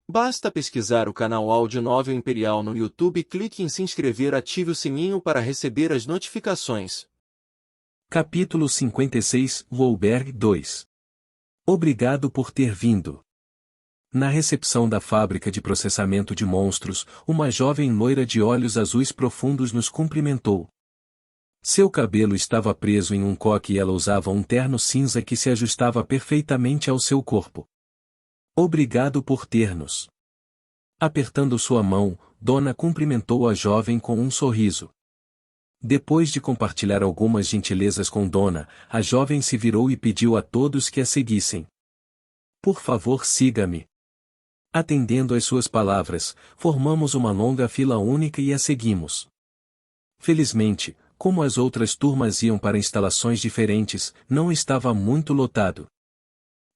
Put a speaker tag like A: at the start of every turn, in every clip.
A: Basta pesquisar o canal Áudio Novel Imperial no YouTube, clique em se inscrever, ative o sininho para receber as notificações.
B: Capítulo 56, Wolberg 2. Obrigado por ter vindo. Na recepção da fábrica de processamento de monstros, uma jovem loira de olhos azuis profundos nos cumprimentou. Seu cabelo estava preso em um coque e ela usava um terno cinza que se ajustava perfeitamente ao seu corpo. Obrigado por ter-nos. Apertando sua mão, Dona cumprimentou a jovem com um sorriso. Depois de compartilhar algumas gentilezas com Dona, a jovem se virou e pediu a todos que a seguissem. Por favor, siga-me. Atendendo às suas palavras, formamos uma longa fila única e a seguimos. Felizmente, como as outras turmas iam para instalações diferentes, não estava muito lotado.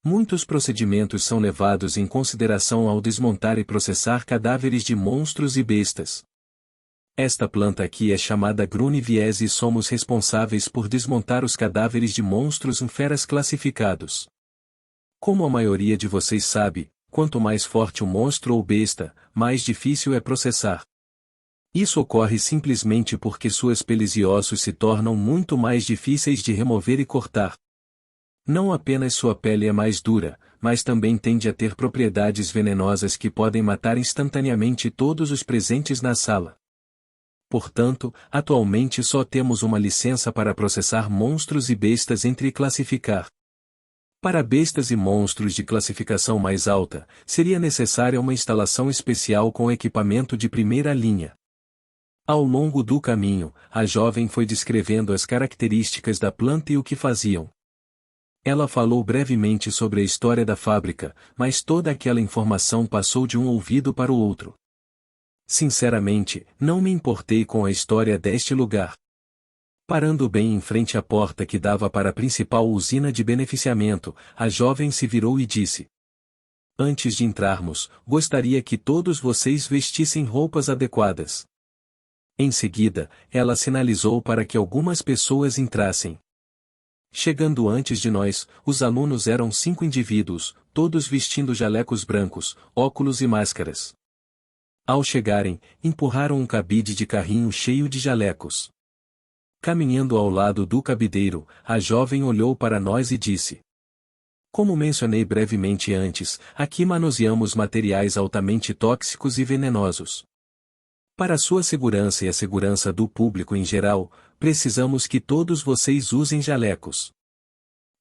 B: Muitos procedimentos são levados em consideração ao desmontar e processar cadáveres de monstros e bestas. Esta planta aqui é chamada Gruniviese e somos responsáveis por desmontar os cadáveres de monstros e feras classificados. Como a maioria de vocês sabe, quanto mais forte o monstro ou besta, mais difícil é processar. Isso ocorre simplesmente porque suas peles e ossos se tornam muito mais difíceis de remover e cortar. Não apenas sua pele é mais dura, mas também tende a ter propriedades venenosas que podem matar instantaneamente todos os presentes na sala. Portanto, atualmente só temos uma licença para processar monstros e bestas entre classificar. Para bestas e monstros de classificação mais alta, seria necessária uma instalação especial com equipamento de primeira linha. Ao longo do caminho, a jovem foi descrevendo as características da planta e o que faziam. Ela falou brevemente sobre a história da fábrica, mas toda aquela informação passou de um ouvido para o outro. Sinceramente, não me importei com a história deste lugar. Parando bem em frente à porta que dava para a principal usina de beneficiamento, a jovem se virou e disse: Antes de entrarmos, gostaria que todos vocês vestissem roupas adequadas. Em seguida, ela sinalizou para que algumas pessoas entrassem. Chegando antes de nós, os alunos eram 5 indivíduos, todos vestindo jalecos brancos, óculos e máscaras. Ao chegarem, empurraram um cabide de carrinho cheio de jalecos. Caminhando ao lado do cabideiro, a jovem olhou para nós e disse: Como mencionei brevemente antes, aqui manuseamos materiais altamente tóxicos e venenosos. Para sua segurança e a segurança do público em geral, precisamos que todos vocês usem jalecos.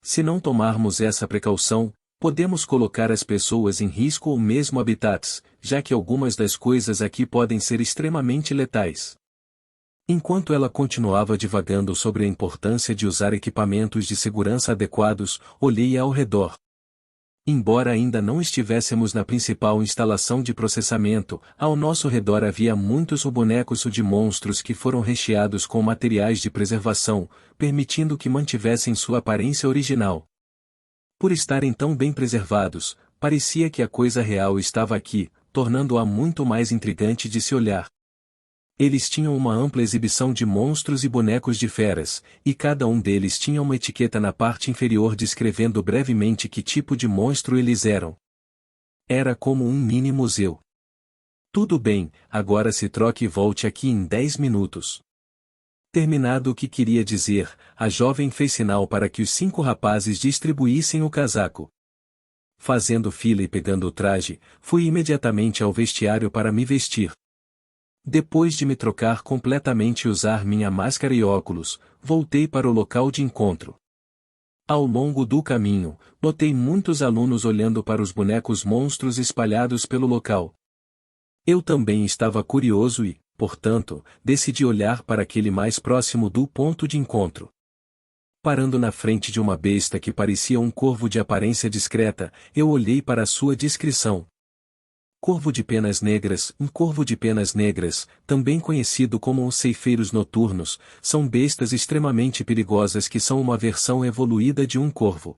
B: Se não tomarmos essa precaução, podemos colocar as pessoas em risco ou mesmo habitats, já que algumas das coisas aqui podem ser extremamente letais. Enquanto ela continuava divagando sobre a importância de usar equipamentos de segurança adequados, olhei ao redor. Embora ainda não estivéssemos na principal instalação de processamento, ao nosso redor havia muitos bonecos de monstros que foram recheados com materiais de preservação, permitindo que mantivessem sua aparência original. Por estarem tão bem preservados, parecia que a coisa real estava aqui, tornando-a muito mais intrigante de se olhar. Eles tinham uma ampla exibição de monstros e bonecos de feras, e cada um deles tinha uma etiqueta na parte inferior descrevendo brevemente que tipo de monstro eles eram. Era como um mini museu. Tudo bem, agora se troque e volte aqui em 10 minutos. Terminado o que queria dizer, a jovem fez sinal para que os 5 rapazes distribuíssem o casaco. Fazendo fila e pegando o traje, fui imediatamente ao vestiário para me vestir. Depois de me trocar completamente e usar minha máscara e óculos, voltei para o local de encontro. Ao longo do caminho, notei muitos alunos olhando para os bonecos monstros espalhados pelo local. Eu também estava curioso e, portanto, decidi olhar para aquele mais próximo do ponto de encontro. Parando na frente de uma besta que parecia um corvo de aparência discreta, eu olhei para a sua descrição. Corvo de penas negras, um corvo de penas negras, também conhecido como os ceifeiros noturnos, são bestas extremamente perigosas que são uma versão evoluída de um corvo.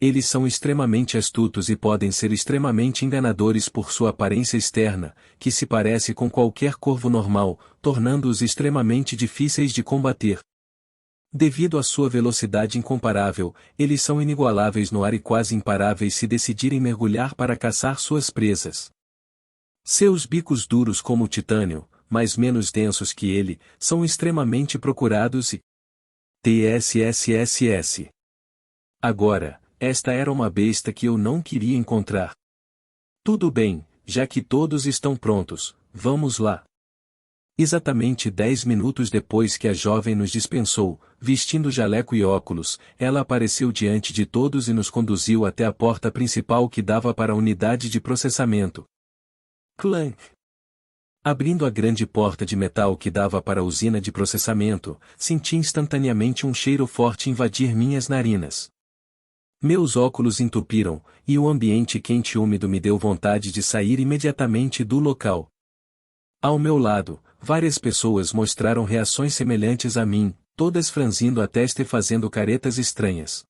B: Eles são extremamente astutos e podem ser extremamente enganadores por sua aparência externa, que se parece com qualquer corvo normal, tornando-os extremamente difíceis de combater. Devido à sua velocidade incomparável, eles são inigualáveis no ar e quase imparáveis se decidirem mergulhar para caçar suas presas. Seus bicos duros como o titânio, mas menos densos que ele, são extremamente procurados e TSSSS. Agora, esta era uma besta que eu não queria encontrar. Tudo bem, já que todos estão prontos, vamos lá. Exatamente 10 minutos depois que a jovem nos dispensou, vestindo jaleco e óculos, ela apareceu diante de todos e nos conduziu até a porta principal que dava para a unidade de processamento. Clank! Abrindo a grande porta de metal que dava para a usina de processamento, senti instantaneamente um cheiro forte invadir minhas narinas. Meus óculos entupiram, e o ambiente quente e úmido me deu vontade de sair imediatamente do local. Ao meu lado, várias pessoas mostraram reações semelhantes a mim, todas franzindo a testa e fazendo caretas estranhas.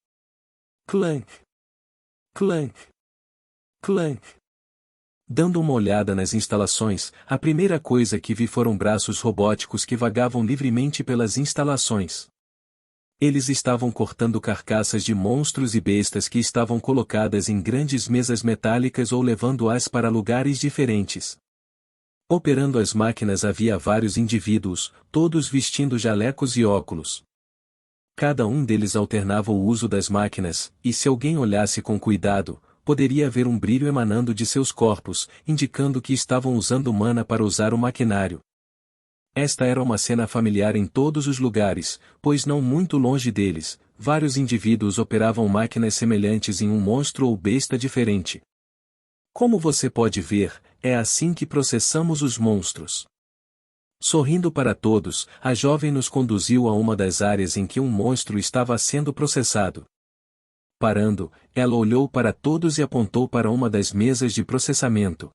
B: Clank! Clank! Clank! Dando uma olhada nas instalações, a primeira coisa que vi foram braços robóticos que vagavam livremente pelas instalações. Eles estavam cortando carcaças de monstros e bestas que estavam colocadas em grandes mesas metálicas ou levando-as para lugares diferentes. Operando as máquinas havia vários indivíduos, todos vestindo jalecos e óculos. Cada um deles alternava o uso das máquinas, e se alguém olhasse com cuidado, poderia ver um brilho emanando de seus corpos, indicando que estavam usando mana para usar o maquinário. Esta era uma cena familiar em todos os lugares, pois não muito longe deles, vários indivíduos operavam máquinas semelhantes em um monstro ou besta diferente. Como você pode ver, é assim que processamos os monstros. Sorrindo para todos, a jovem nos conduziu a uma das áreas em que um monstro estava sendo processado. Parando, ela olhou para todos e apontou para uma das mesas de processamento.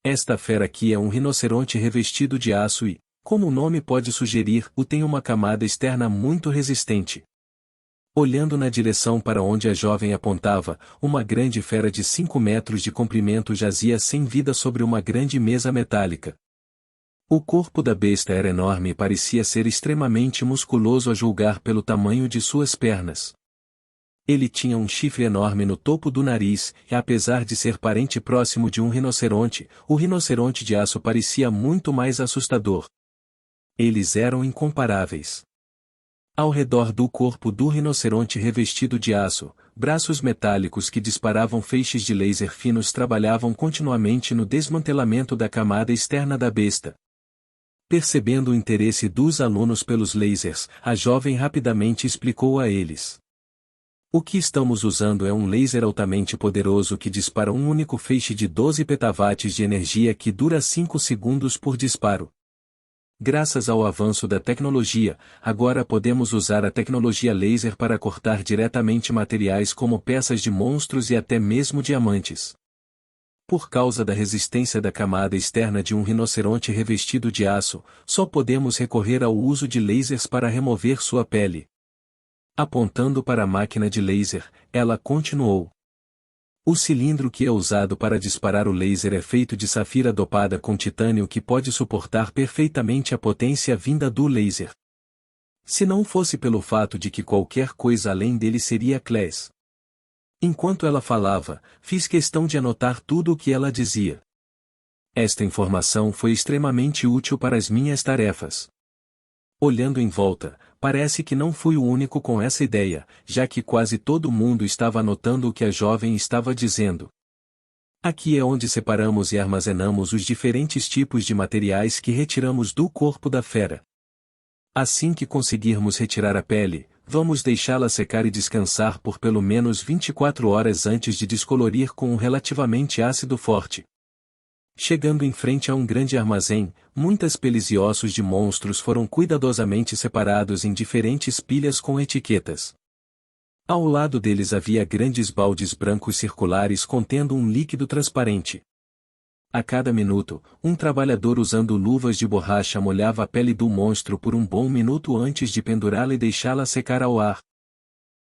B: Esta fera aqui é um rinoceronte revestido de aço e, como o nome pode sugerir, tem uma camada externa muito resistente. Olhando na direção para onde a jovem apontava, uma grande fera de 5 metros de comprimento jazia sem vida sobre uma grande mesa metálica. O corpo da besta era enorme e parecia ser extremamente musculoso a julgar pelo tamanho de suas pernas. Ele tinha um chifre enorme no topo do nariz, e apesar de ser parente próximo de um rinoceronte, o rinoceronte de aço parecia muito mais assustador. Eles eram incomparáveis. Ao redor do corpo do rinoceronte revestido de aço, braços metálicos que disparavam feixes de laser finos trabalhavam continuamente no desmantelamento da camada externa da besta. Percebendo o interesse dos alunos pelos lasers, a jovem rapidamente explicou a eles. O que estamos usando é um laser altamente poderoso que dispara um único feixe de 12 petawatts de energia que dura 5 segundos por disparo. Graças ao avanço da tecnologia, agora podemos usar a tecnologia laser para cortar diretamente materiais como peças de monstros e até mesmo diamantes. Por causa da resistência da camada externa de um rinoceronte revestido de aço, só podemos recorrer ao uso de lasers para remover sua pele. Apontando para a máquina de laser, ela continuou. O cilindro que é usado para disparar o laser é feito de safira dopada com titânio que pode suportar perfeitamente a potência vinda do laser. Se não fosse pelo fato de que qualquer coisa além dele seria class. Enquanto ela falava, fiz questão de anotar tudo o que ela dizia. Esta informação foi extremamente útil para as minhas tarefas. Olhando em volta, parece que não fui o único com essa ideia, já que quase todo mundo estava anotando o que a jovem estava dizendo. Aqui é onde separamos e armazenamos os diferentes tipos de materiais que retiramos do corpo da fera. Assim que conseguirmos retirar a pele, vamos deixá-la secar e descansar por pelo menos 24 horas antes de descolorir com um relativamente ácido forte. Chegando em frente a um grande armazém, muitas peles e ossos de monstros foram cuidadosamente separados em diferentes pilhas com etiquetas. Ao lado deles havia grandes baldes brancos circulares contendo um líquido transparente. A cada minuto, um trabalhador usando luvas de borracha molhava a pele do monstro por um bom minuto antes de pendurá-la e deixá-la secar ao ar.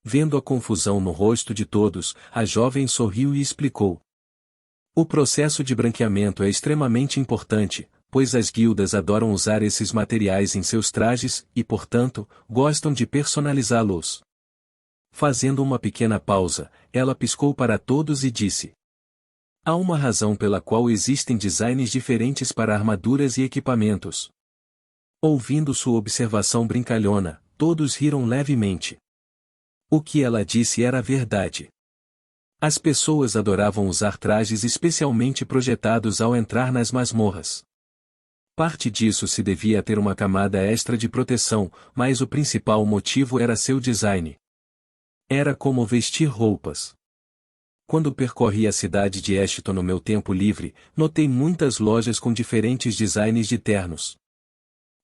B: Vendo a confusão no rosto de todos, a jovem sorriu e explicou. O processo de branqueamento é extremamente importante, pois as guildas adoram usar esses materiais em seus trajes e, portanto, gostam de personalizá-los. Fazendo uma pequena pausa, ela piscou para todos e disse: há uma razão pela qual existem designs diferentes para armaduras e equipamentos. Ouvindo sua observação brincalhona, todos riram levemente. O que ela disse era verdade. As pessoas adoravam usar trajes especialmente projetados ao entrar nas masmorras. Parte disso se devia a ter uma camada extra de proteção, mas o principal motivo era seu design. Era como vestir roupas. Quando percorri a cidade de Ashton no meu tempo livre, notei muitas lojas com diferentes designs de ternos.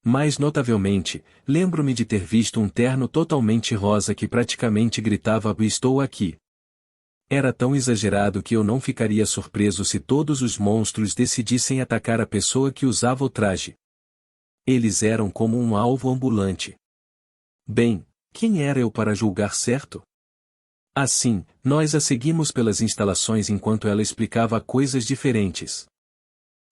B: Mais notavelmente, lembro-me de ter visto um terno totalmente rosa que praticamente gritava: estou aqui. Era tão exagerado que eu não ficaria surpreso se todos os monstros decidissem atacar a pessoa que usava o traje. Eles eram como um alvo ambulante. Bem, quem era eu para julgar, certo? Assim, nós a seguimos pelas instalações enquanto ela explicava coisas diferentes.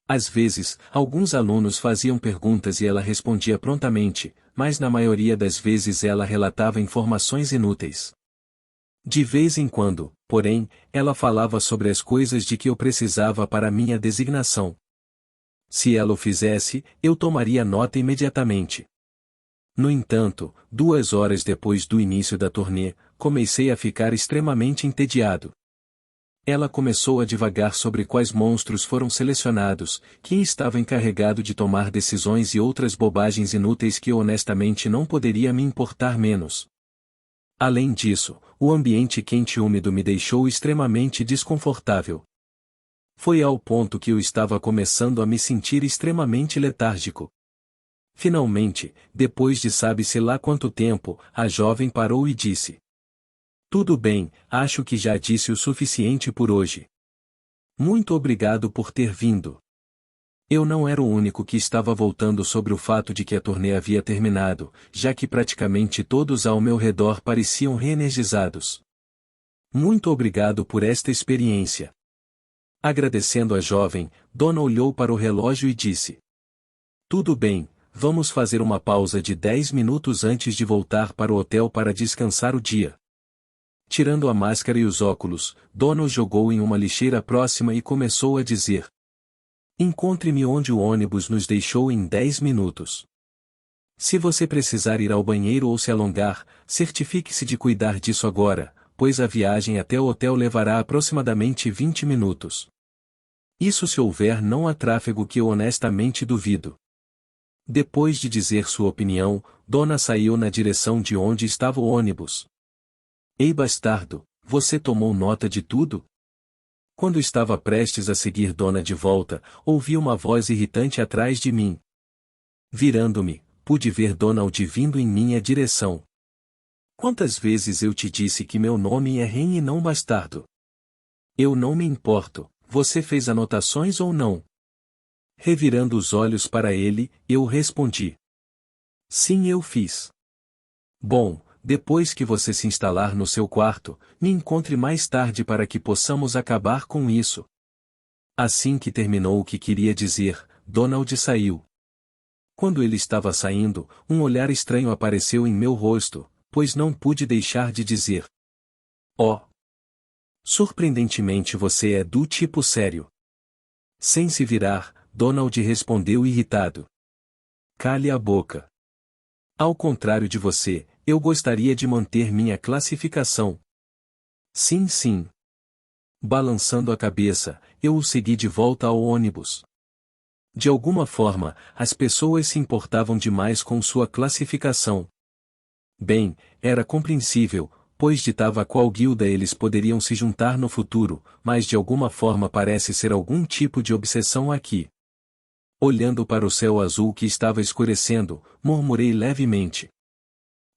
B: Às vezes, alguns alunos faziam perguntas e ela respondia prontamente, mas na maioria das vezes ela relatava informações inúteis. De vez em quando, porém, ela falava sobre as coisas de que eu precisava para minha designação. Se ela o fizesse, eu tomaria nota imediatamente. No entanto, 2 horas depois do início da turnê, comecei a ficar extremamente entediado. Ela começou a divagar sobre quais monstros foram selecionados, quem estava encarregado de tomar decisões e outras bobagens inúteis que honestamente não poderia me importar menos. Além disso, o ambiente quente e úmido me deixou extremamente desconfortável. Foi ao ponto que eu estava começando a me sentir extremamente letárgico. Finalmente, depois de sabe-se lá quanto tempo, a jovem parou e disse: tudo bem, acho que já disse o suficiente por hoje. Muito obrigado por ter vindo. Eu não era o único que estava voltando sobre o fato de que a turnê havia terminado, já que praticamente todos ao meu redor pareciam reenergizados. Muito obrigado por esta experiência. Agradecendo a jovem, Donna olhou para o relógio e disse: tudo bem, vamos fazer uma pausa de 10 minutos antes de voltar para o hotel para descansar o dia. Tirando a máscara e os óculos, Donna os jogou em uma lixeira próxima e começou a dizer: encontre-me onde o ônibus nos deixou em 10 minutos. Se você precisar ir ao banheiro ou se alongar, certifique-se de cuidar disso agora, pois a viagem até o hotel levará aproximadamente 20 minutos. Isso se houver não há tráfego, que eu honestamente duvido. Depois de dizer sua opinião, Donna saiu na direção de onde estava o ônibus. Ei, bastardo, você tomou nota de tudo? Quando estava prestes a seguir Donna de volta, ouvi uma voz irritante atrás de mim. Virando-me, pude ver Donald vindo em minha direção. Quantas vezes eu te disse que meu nome é Ren e não bastardo? Eu não me importo, você fez anotações ou não? Revirando os olhos para ele, eu respondi: sim, eu fiz. Bom, depois que você se instalar no seu quarto, me encontre mais tarde para que possamos acabar com isso. Assim que terminou o que queria dizer, Donald saiu. Quando ele estava saindo, um olhar estranho apareceu em meu rosto, pois não pude deixar de dizer: oh! Surpreendentemente você é do tipo sério. Sem se virar, Donald respondeu irritado: cale a boca. Ao contrário de você, eu gostaria de manter minha classificação. Sim, sim. Balançando a cabeça, eu o segui de volta ao ônibus. De alguma forma, as pessoas se importavam demais com sua classificação. Bem, era compreensível, pois ditava a qual guilda eles poderiam se juntar no futuro, mas de alguma forma parece ser algum tipo de obsessão aqui. Olhando para o céu azul que estava escurecendo, murmurei levemente: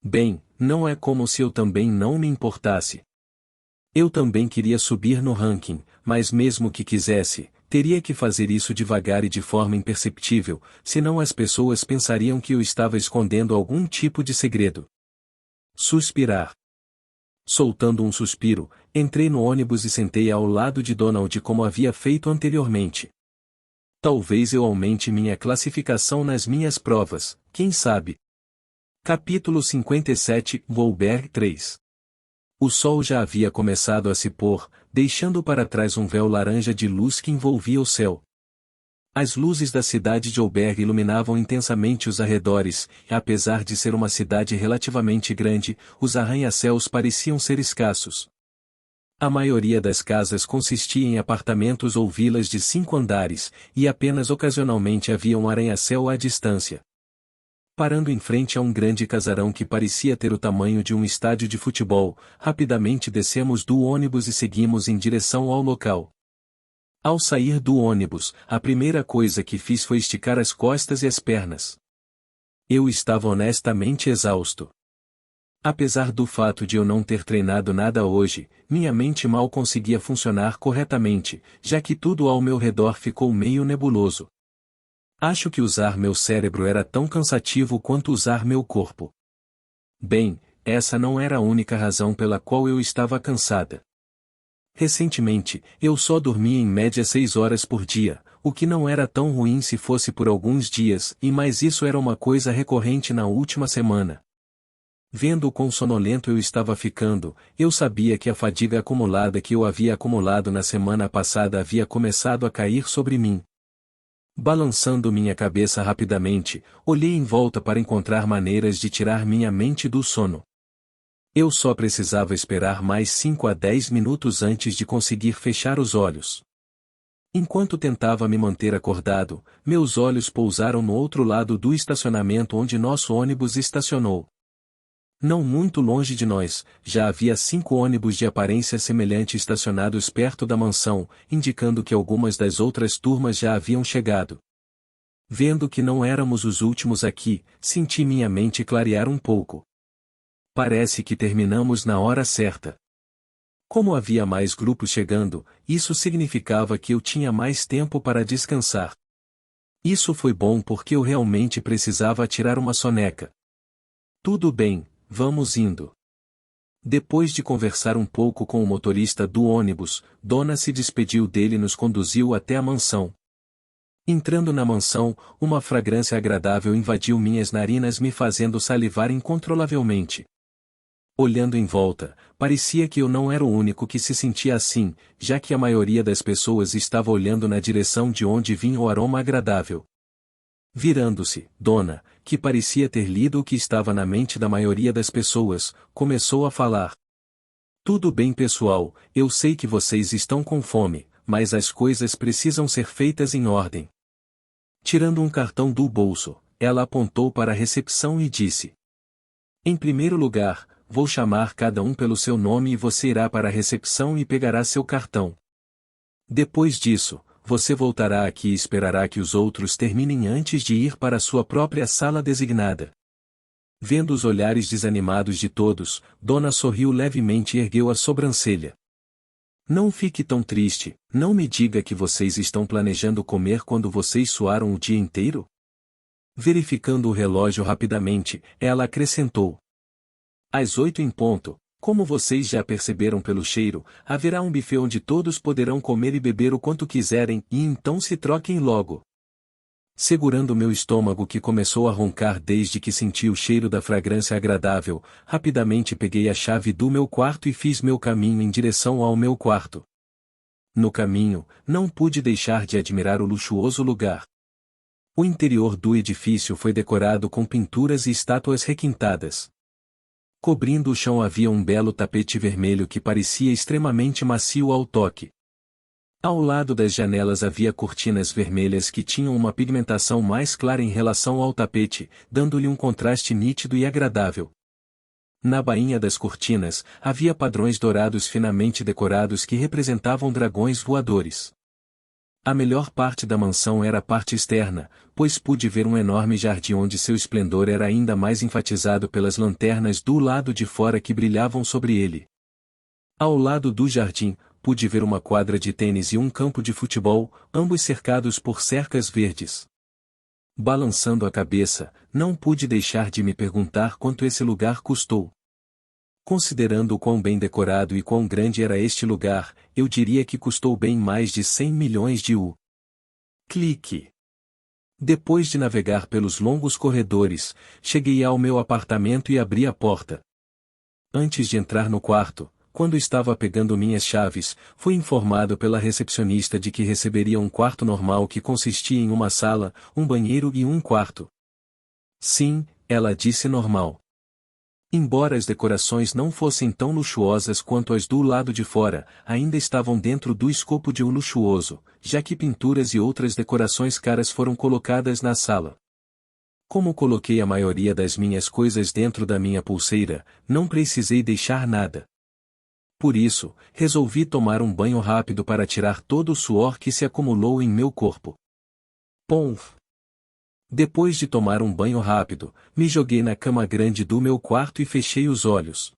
B: bem, não é como se eu também não me importasse. Eu também queria subir no ranking, mas mesmo que quisesse, teria que fazer isso devagar e de forma imperceptível, senão as pessoas pensariam que eu estava escondendo algum tipo de segredo. Suspirar. Soltando um suspiro, entrei no ônibus e sentei ao lado de Donald como havia feito anteriormente. Talvez eu aumente minha classificação nas minhas provas, quem sabe? Capítulo 57, Wolberg 3. O sol já havia começado a se pôr, deixando para trás um véu laranja de luz que envolvia o céu. As luzes da cidade de Wolberg iluminavam intensamente os arredores, e apesar de ser uma cidade relativamente grande, os arranha-céus pareciam ser escassos. A maioria das casas consistia em apartamentos ou vilas de 5 andares, e apenas ocasionalmente havia um arranha-céu à distância. Parando em frente a um grande casarão que parecia ter o tamanho de um estádio de futebol, rapidamente descemos do ônibus e seguimos em direção ao local. Ao sair do ônibus, a primeira coisa que fiz foi esticar as costas e as pernas. Eu estava honestamente exausto. Apesar do fato de eu não ter treinado nada hoje, minha mente mal conseguia funcionar corretamente, já que tudo ao meu redor ficou meio nebuloso. Acho que usar meu cérebro era tão cansativo quanto usar meu corpo. Bem, essa não era a única razão pela qual eu estava cansada. Recentemente, eu só dormia em média 6 horas por dia, o que não era tão ruim se fosse por alguns dias, mas isso era uma coisa recorrente na última semana. Vendo o quão sonolento eu estava ficando, eu sabia que a fadiga acumulada que eu havia acumulado na semana passada havia começado a cair sobre mim. Balançando minha cabeça rapidamente, olhei em volta para encontrar maneiras de tirar minha mente do sono. Eu só precisava esperar mais 5 a 10 minutos antes de conseguir fechar os olhos. Enquanto tentava me manter acordado, meus olhos pousaram no outro lado do estacionamento onde nosso ônibus estacionou. Não muito longe de nós, já havia 5 ônibus de aparência semelhante estacionados perto da mansão, indicando que algumas das outras turmas já haviam chegado. Vendo que não éramos os últimos aqui, senti minha mente clarear um pouco. Parece que terminamos na hora certa. Como havia mais grupos chegando, isso significava que eu tinha mais tempo para descansar. Isso foi bom porque eu realmente precisava tirar uma soneca. Tudo bem, vamos indo. Depois de conversar um pouco com o motorista do ônibus, Donna se despediu dele e nos conduziu até a mansão. Entrando na mansão, uma fragrância agradável invadiu minhas narinas me fazendo salivar incontrolavelmente. Olhando em volta, parecia que eu não era o único que se sentia assim, já que a maioria das pessoas estava olhando na direção de onde vinha o aroma agradável. Virando-se, Donna, que parecia ter lido o que estava na mente da maioria das pessoas, começou a falar. Tudo bem pessoal, eu sei que vocês estão com fome, mas as coisas precisam ser feitas em ordem. Tirando um cartão do bolso, ela apontou para a recepção e disse. Em primeiro lugar, vou chamar cada um pelo seu nome e você irá para a recepção e pegará seu cartão. Depois disso, você voltará aqui e esperará que os outros terminem antes de ir para sua própria sala designada. Vendo os olhares desanimados de todos, Donna sorriu levemente e ergueu a sobrancelha. Não fique tão triste, não me diga que vocês estão planejando comer quando vocês suaram o dia inteiro? Verificando o relógio rapidamente, ela acrescentou. Às 8 em ponto, como vocês já perceberam pelo cheiro, haverá um buffet onde todos poderão comer e beber o quanto quiserem e então se troquem logo. Segurando meu estômago que começou a roncar desde que senti o cheiro da fragrância agradável, rapidamente peguei a chave do meu quarto e fiz meu caminho em direção ao meu quarto. No caminho, não pude deixar de admirar o luxuoso lugar. O interior do edifício foi decorado com pinturas e estátuas requintadas. Cobrindo o chão havia um belo tapete vermelho que parecia extremamente macio ao toque. Ao lado das janelas havia cortinas vermelhas que tinham uma pigmentação mais clara em relação ao tapete, dando-lhe um contraste nítido e agradável. Na bainha das cortinas, havia padrões dourados finamente decorados que representavam dragões voadores. A melhor parte da mansão era a parte externa, pois pude ver um enorme jardim onde seu esplendor era ainda mais enfatizado pelas lanternas do lado de fora que brilhavam sobre ele. Ao lado do jardim, pude ver uma quadra de tênis e um campo de futebol, ambos cercados por cercas verdes. Balançando a cabeça, não pude deixar de me perguntar quanto esse lugar custou. Considerando o quão bem decorado e quão grande era este lugar, eu diria que custou bem mais de 100 milhões de U. Clique. Depois de navegar pelos longos corredores, cheguei ao meu apartamento e abri a porta. Antes de entrar no quarto, quando estava pegando minhas chaves, fui informado pela recepcionista de que receberia um quarto normal que consistia em uma sala, um banheiro e um quarto. Sim, ela disse normal. Embora as decorações não fossem tão luxuosas quanto as do lado de fora, ainda estavam dentro do escopo de um luxuoso, já que pinturas e outras decorações caras foram colocadas na sala. Como coloquei a maioria das minhas coisas dentro da minha pulseira, não precisei deixar nada. Por isso, resolvi tomar um banho rápido para tirar todo o suor que se acumulou em meu corpo. Ponf! Depois de tomar um banho rápido, me joguei na cama grande do meu quarto e fechei os olhos.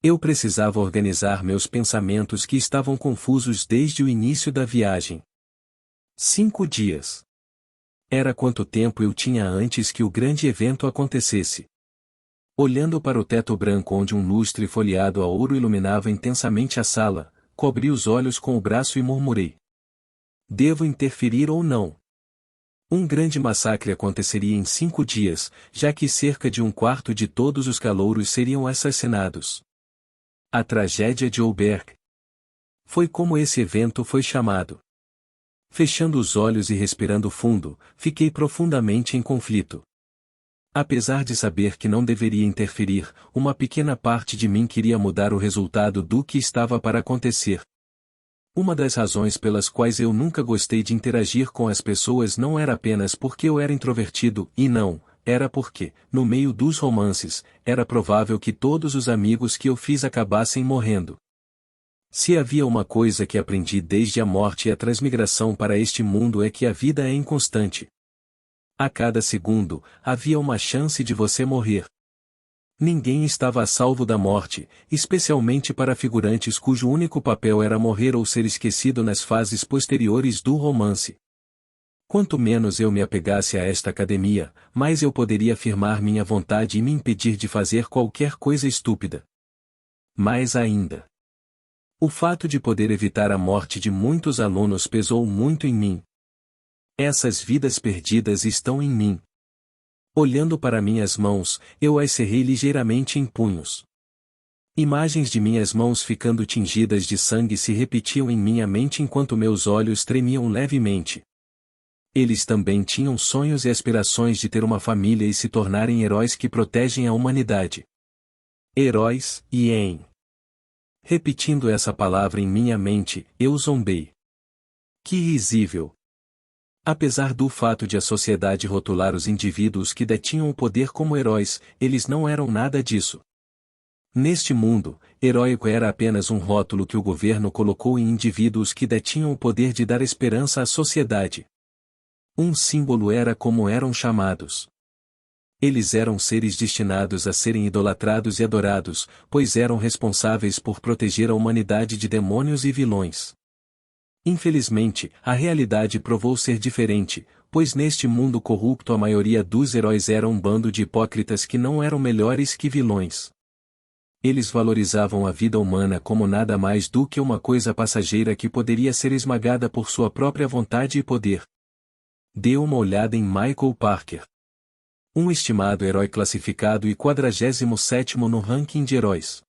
B: Eu precisava organizar meus pensamentos que estavam confusos desde o início da viagem. 5 dias. Era quanto tempo eu tinha antes que o grande evento acontecesse. Olhando para o teto branco onde um lustre folheado a ouro iluminava intensamente a sala, cobri os olhos com o braço e murmurei: devo interferir ou não? Um grande massacre aconteceria em 5 dias, já que cerca de um quarto de todos os calouros seriam assassinados. A tragédia de Oberg. Foi como esse evento foi chamado. Fechando os olhos e respirando fundo, fiquei profundamente em conflito. Apesar de saber que não deveria interferir, uma pequena parte de mim queria mudar o resultado do que estava para acontecer. Uma das razões pelas quais eu nunca gostei de interagir com as pessoas não era apenas porque eu era introvertido, e não, era porque, no meio dos romances, era provável que todos os amigos que eu fiz acabassem morrendo. Se havia uma coisa que aprendi desde a morte e a transmigração para este mundo é que a vida é inconstante. A cada segundo, havia uma chance de você morrer. Ninguém estava a salvo da morte, especialmente para figurantes cujo único papel era morrer ou ser esquecido nas fases posteriores do romance. Quanto menos eu me apegasse a esta academia, mais eu poderia afirmar minha vontade e me impedir de fazer qualquer coisa estúpida. Mais ainda, o fato de poder evitar a morte de muitos alunos pesou muito em mim. Essas vidas perdidas estão em mim. Olhando para minhas mãos, eu as cerrei ligeiramente em punhos. Imagens de minhas mãos ficando tingidas de sangue se repetiam em minha mente enquanto meus olhos tremiam levemente. Eles também tinham sonhos e aspirações de ter uma família e se tornarem heróis que protegem a humanidade. Heróis, repetindo essa palavra em minha mente, eu zombei. Que risível! Apesar do fato de a sociedade rotular os indivíduos que detinham o poder como heróis, eles não eram nada disso. Neste mundo, heróico era apenas um rótulo que o governo colocou em indivíduos que detinham o poder de dar esperança à sociedade. Um símbolo era como eram chamados. Eles eram seres destinados a serem idolatrados e adorados, pois eram responsáveis por proteger a humanidade de demônios e vilões. Infelizmente, a realidade provou ser diferente, pois neste mundo corrupto a maioria dos heróis era um bando de hipócritas que não eram melhores que vilões. Eles valorizavam a vida humana como nada mais do que uma coisa passageira que poderia ser esmagada por sua própria vontade e poder. Dê uma olhada em Michael Parker. Um estimado herói classificado e 47º no ranking de heróis.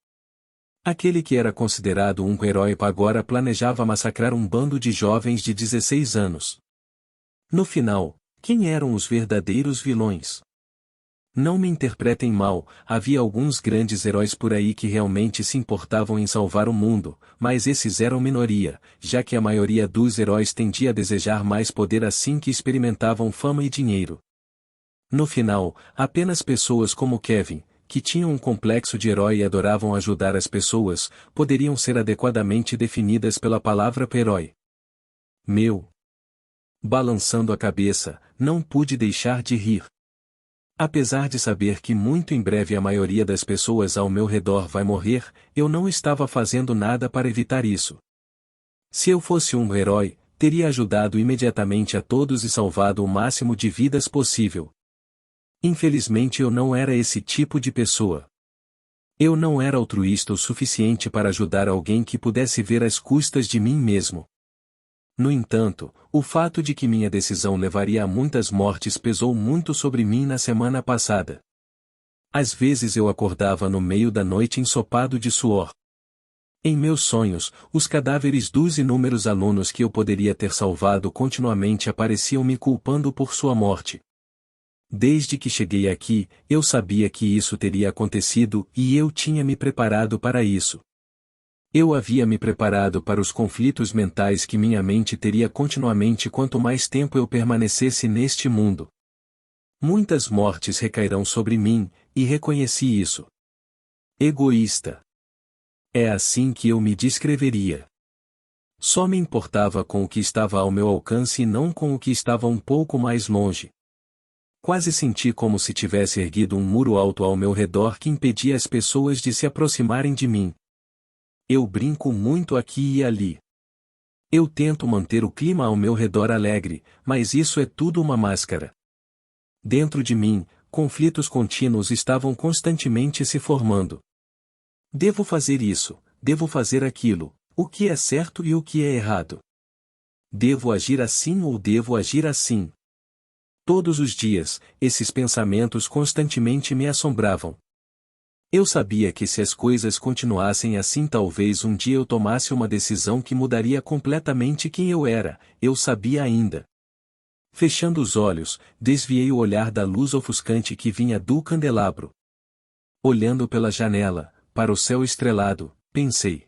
B: Aquele que era considerado um herói agora planejava massacrar um bando de jovens de 16 anos. No final, quem eram os verdadeiros vilões? Não me interpretem mal, havia alguns grandes heróis por aí que realmente se importavam em salvar o mundo, mas esses eram minoria, já que a maioria dos heróis tendia a desejar mais poder assim que experimentavam fama e dinheiro. No final, apenas pessoas como Kevin, que tinham um complexo de herói e adoravam ajudar as pessoas, poderiam ser adequadamente definidas pela palavra herói. Balançando a cabeça, não pude deixar de rir. Apesar de saber que muito em breve a maioria das pessoas ao meu redor vai morrer, eu não estava fazendo nada para evitar isso. Se eu fosse um herói, teria ajudado imediatamente a todos e salvado o máximo de vidas possível. Infelizmente eu não era esse tipo de pessoa. Eu não era altruísta o suficiente para ajudar alguém que pudesse ver às custas de mim mesmo. No entanto, o fato de que minha decisão levaria a muitas mortes pesou muito sobre mim na semana passada. Às vezes eu acordava no meio da noite ensopado de suor. Em meus sonhos, os cadáveres dos inúmeros alunos que eu poderia ter salvado continuamente apareciam me culpando por sua morte. Desde que cheguei aqui, eu sabia que isso teria acontecido e eu tinha me preparado para isso. Eu havia me preparado para os conflitos mentais que minha mente teria continuamente quanto mais tempo eu permanecesse neste mundo. Muitas mortes recairão sobre mim, e reconheci isso. Egoísta. É assim que eu me descreveria. Só me importava com o que estava ao meu alcance e não com o que estava um pouco mais longe. Quase senti como se tivesse erguido um muro alto ao meu redor que impedia as pessoas de se aproximarem de mim. Eu brinco muito aqui e ali. Eu tento manter o clima ao meu redor alegre, mas isso é tudo uma máscara. Dentro de mim, conflitos contínuos estavam constantemente se formando. Devo fazer isso, devo fazer aquilo, o que é certo e o que é errado. Devo agir assim ou devo agir assim. Todos os dias, esses pensamentos constantemente me assombravam. Eu sabia que se as coisas continuassem assim talvez um dia eu tomasse uma decisão que mudaria completamente quem eu era, eu sabia ainda. Fechando os olhos, desviei o olhar da luz ofuscante que vinha do candelabro. Olhando pela janela, para o céu estrelado, pensei.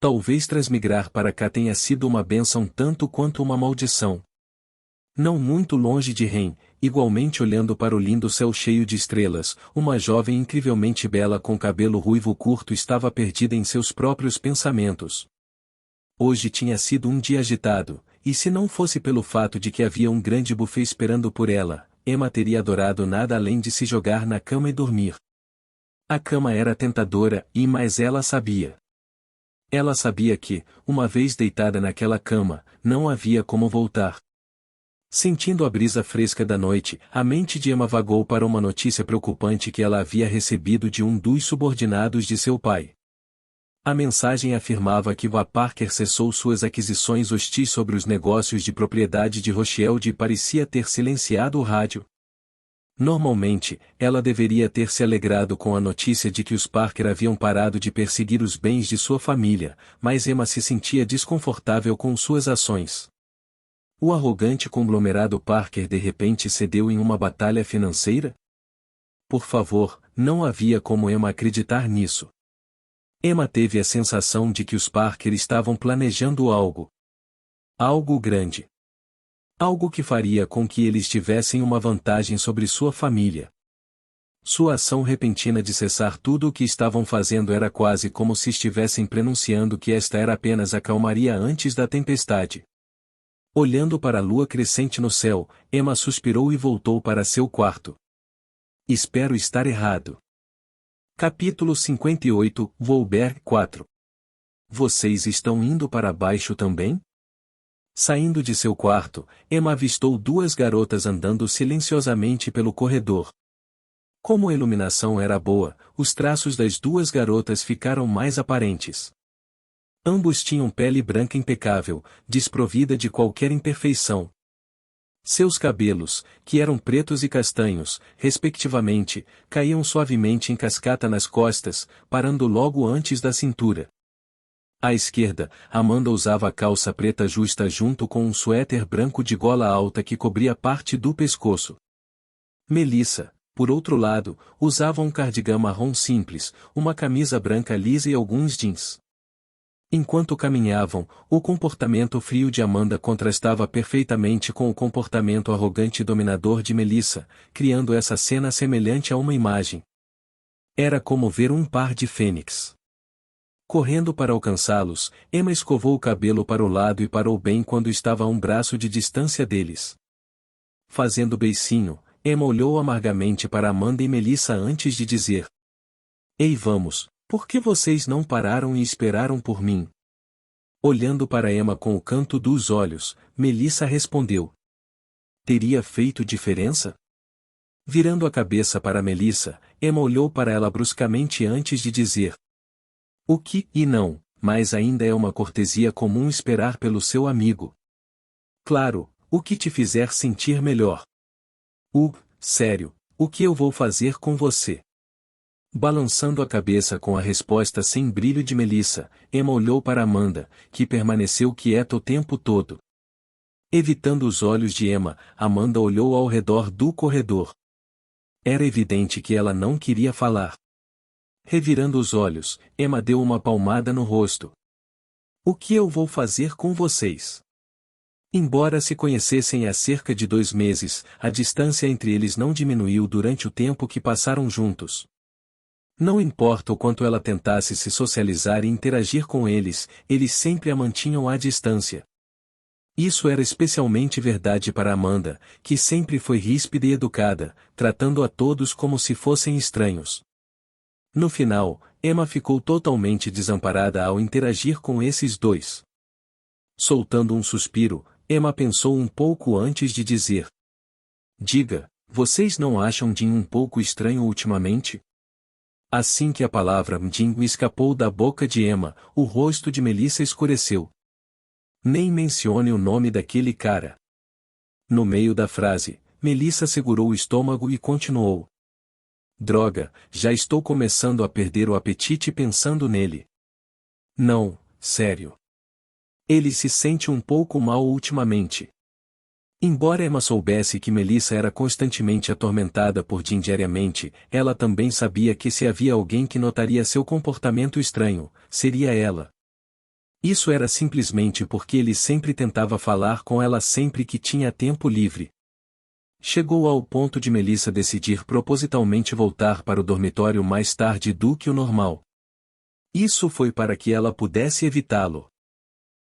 B: Talvez transmigrar para cá tenha sido uma bênção tanto quanto uma maldição. Não muito longe de Ren, igualmente olhando para o lindo céu cheio de estrelas, uma jovem incrivelmente bela com cabelo ruivo curto estava perdida em seus próprios pensamentos. Hoje tinha sido um dia agitado, e se não fosse pelo fato de que havia um grande buffet esperando por ela, Emma teria adorado nada além de se jogar na cama e dormir. A cama era tentadora, mas ela sabia. Ela sabia que, uma vez deitada naquela cama, não havia como voltar. Sentindo a brisa fresca da noite, a mente de Emma vagou para uma notícia preocupante que ela havia recebido de um dos subordinados de seu pai. A mensagem afirmava que Wa Parker cessou suas aquisições hostis sobre os negócios de propriedade de Rothschild e parecia ter silenciado o rádio. Normalmente, ela deveria ter se alegrado com a notícia de que os Parker haviam parado de perseguir os bens de sua família, mas Emma se sentia desconfortável com suas ações. O arrogante conglomerado Parker de repente cedeu em uma batalha financeira? Por favor, não havia como Emma acreditar nisso. Emma teve a sensação de que os Parker estavam planejando algo. Algo grande. Algo que faria com que eles tivessem uma vantagem sobre sua família. Sua ação repentina de cessar tudo o que estavam fazendo era quase como se estivessem prenunciando que esta era apenas a calmaria antes da tempestade. Olhando para a lua crescente no céu, Emma suspirou e voltou para seu quarto. Espero estar errado. Capítulo 58, Volberg 4. Vocês estão indo para baixo também? Saindo de seu quarto, Emma avistou duas garotas andando silenciosamente pelo corredor. Como a iluminação era boa, os traços das duas garotas ficaram mais aparentes. Ambos tinham pele branca impecável, desprovida de qualquer imperfeição. Seus cabelos, que eram pretos e castanhos, respectivamente, caíam suavemente em cascata nas costas, parando logo antes da cintura. À esquerda, Amanda usava a calça preta justa junto com um suéter branco de gola alta que cobria parte do pescoço. Melissa, por outro lado, usava um cardigan marrom simples, uma camisa branca lisa e alguns jeans. Enquanto caminhavam, o comportamento frio de Amanda contrastava perfeitamente com o comportamento arrogante e dominador de Melissa, criando essa cena semelhante a uma imagem. Era como ver um par de fênix. Correndo para alcançá-los, Emma escovou o cabelo para o lado e parou bem quando estava a um braço de distância deles. Fazendo beicinho, Emma olhou amargamente para Amanda e Melissa antes de dizer: Ei, vamos! Por que vocês não pararam e esperaram por mim? Olhando para Emma com o canto dos olhos, Melissa respondeu: Teria feito diferença? Virando a cabeça para Melissa, Emma olhou para ela bruscamente antes de dizer: O que? E não, mas ainda é uma cortesia comum esperar pelo seu amigo. Claro, o que te fizer sentir melhor. Sério, o que eu vou fazer com você? Balançando a cabeça com a resposta sem brilho de Melissa, Emma olhou para Amanda, que permaneceu quieta o tempo todo. Evitando os olhos de Emma, Amanda olhou ao redor do corredor. Era evidente que ela não queria falar. Revirando os olhos, Emma deu uma palmada no rosto. O que eu vou fazer com vocês? Embora se conhecessem há cerca de 2 meses, a distância entre eles não diminuiu durante o tempo que passaram juntos. Não importa o quanto ela tentasse se socializar e interagir com eles, eles sempre a mantinham à distância. Isso era especialmente verdade para Amanda, que sempre foi ríspida e educada, tratando a todos como se fossem estranhos. No final, Emma ficou totalmente desamparada ao interagir com esses dois. Soltando um suspiro, Emma pensou um pouco antes de dizer: Diga, vocês não acham Jim um pouco estranho ultimamente? Assim que a palavra Jim escapou da boca de Emma, o rosto de Melissa escureceu. Nem mencione o nome daquele cara. No meio da frase, Melissa segurou o estômago e continuou. Droga, já estou começando a perder o apetite pensando nele. Não, sério. Ele se sente um pouco mal ultimamente. Embora Emma soubesse que Melissa era constantemente atormentada por Jim diariamente, ela também sabia que se havia alguém que notaria seu comportamento estranho, seria ela. Isso era simplesmente porque ele sempre tentava falar com ela sempre que tinha tempo livre. Chegou ao ponto de Melissa decidir propositalmente voltar para o dormitório mais tarde do que o normal. Isso foi para que ela pudesse evitá-lo.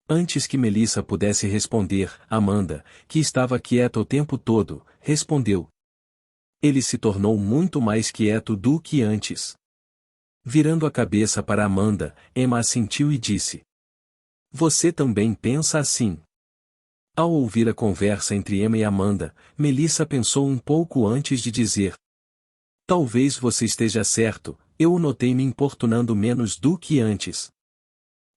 B: Antes que Melissa pudesse responder, Amanda, que estava quieta o tempo todo, respondeu. Ele se tornou muito mais quieto do que antes. Virando a cabeça para Amanda, Emma assentiu e disse. Você também pensa assim? Ao ouvir a conversa entre Emma e Amanda, Melissa pensou um pouco antes de dizer. Talvez você esteja certo, eu o notei me importunando menos do que antes.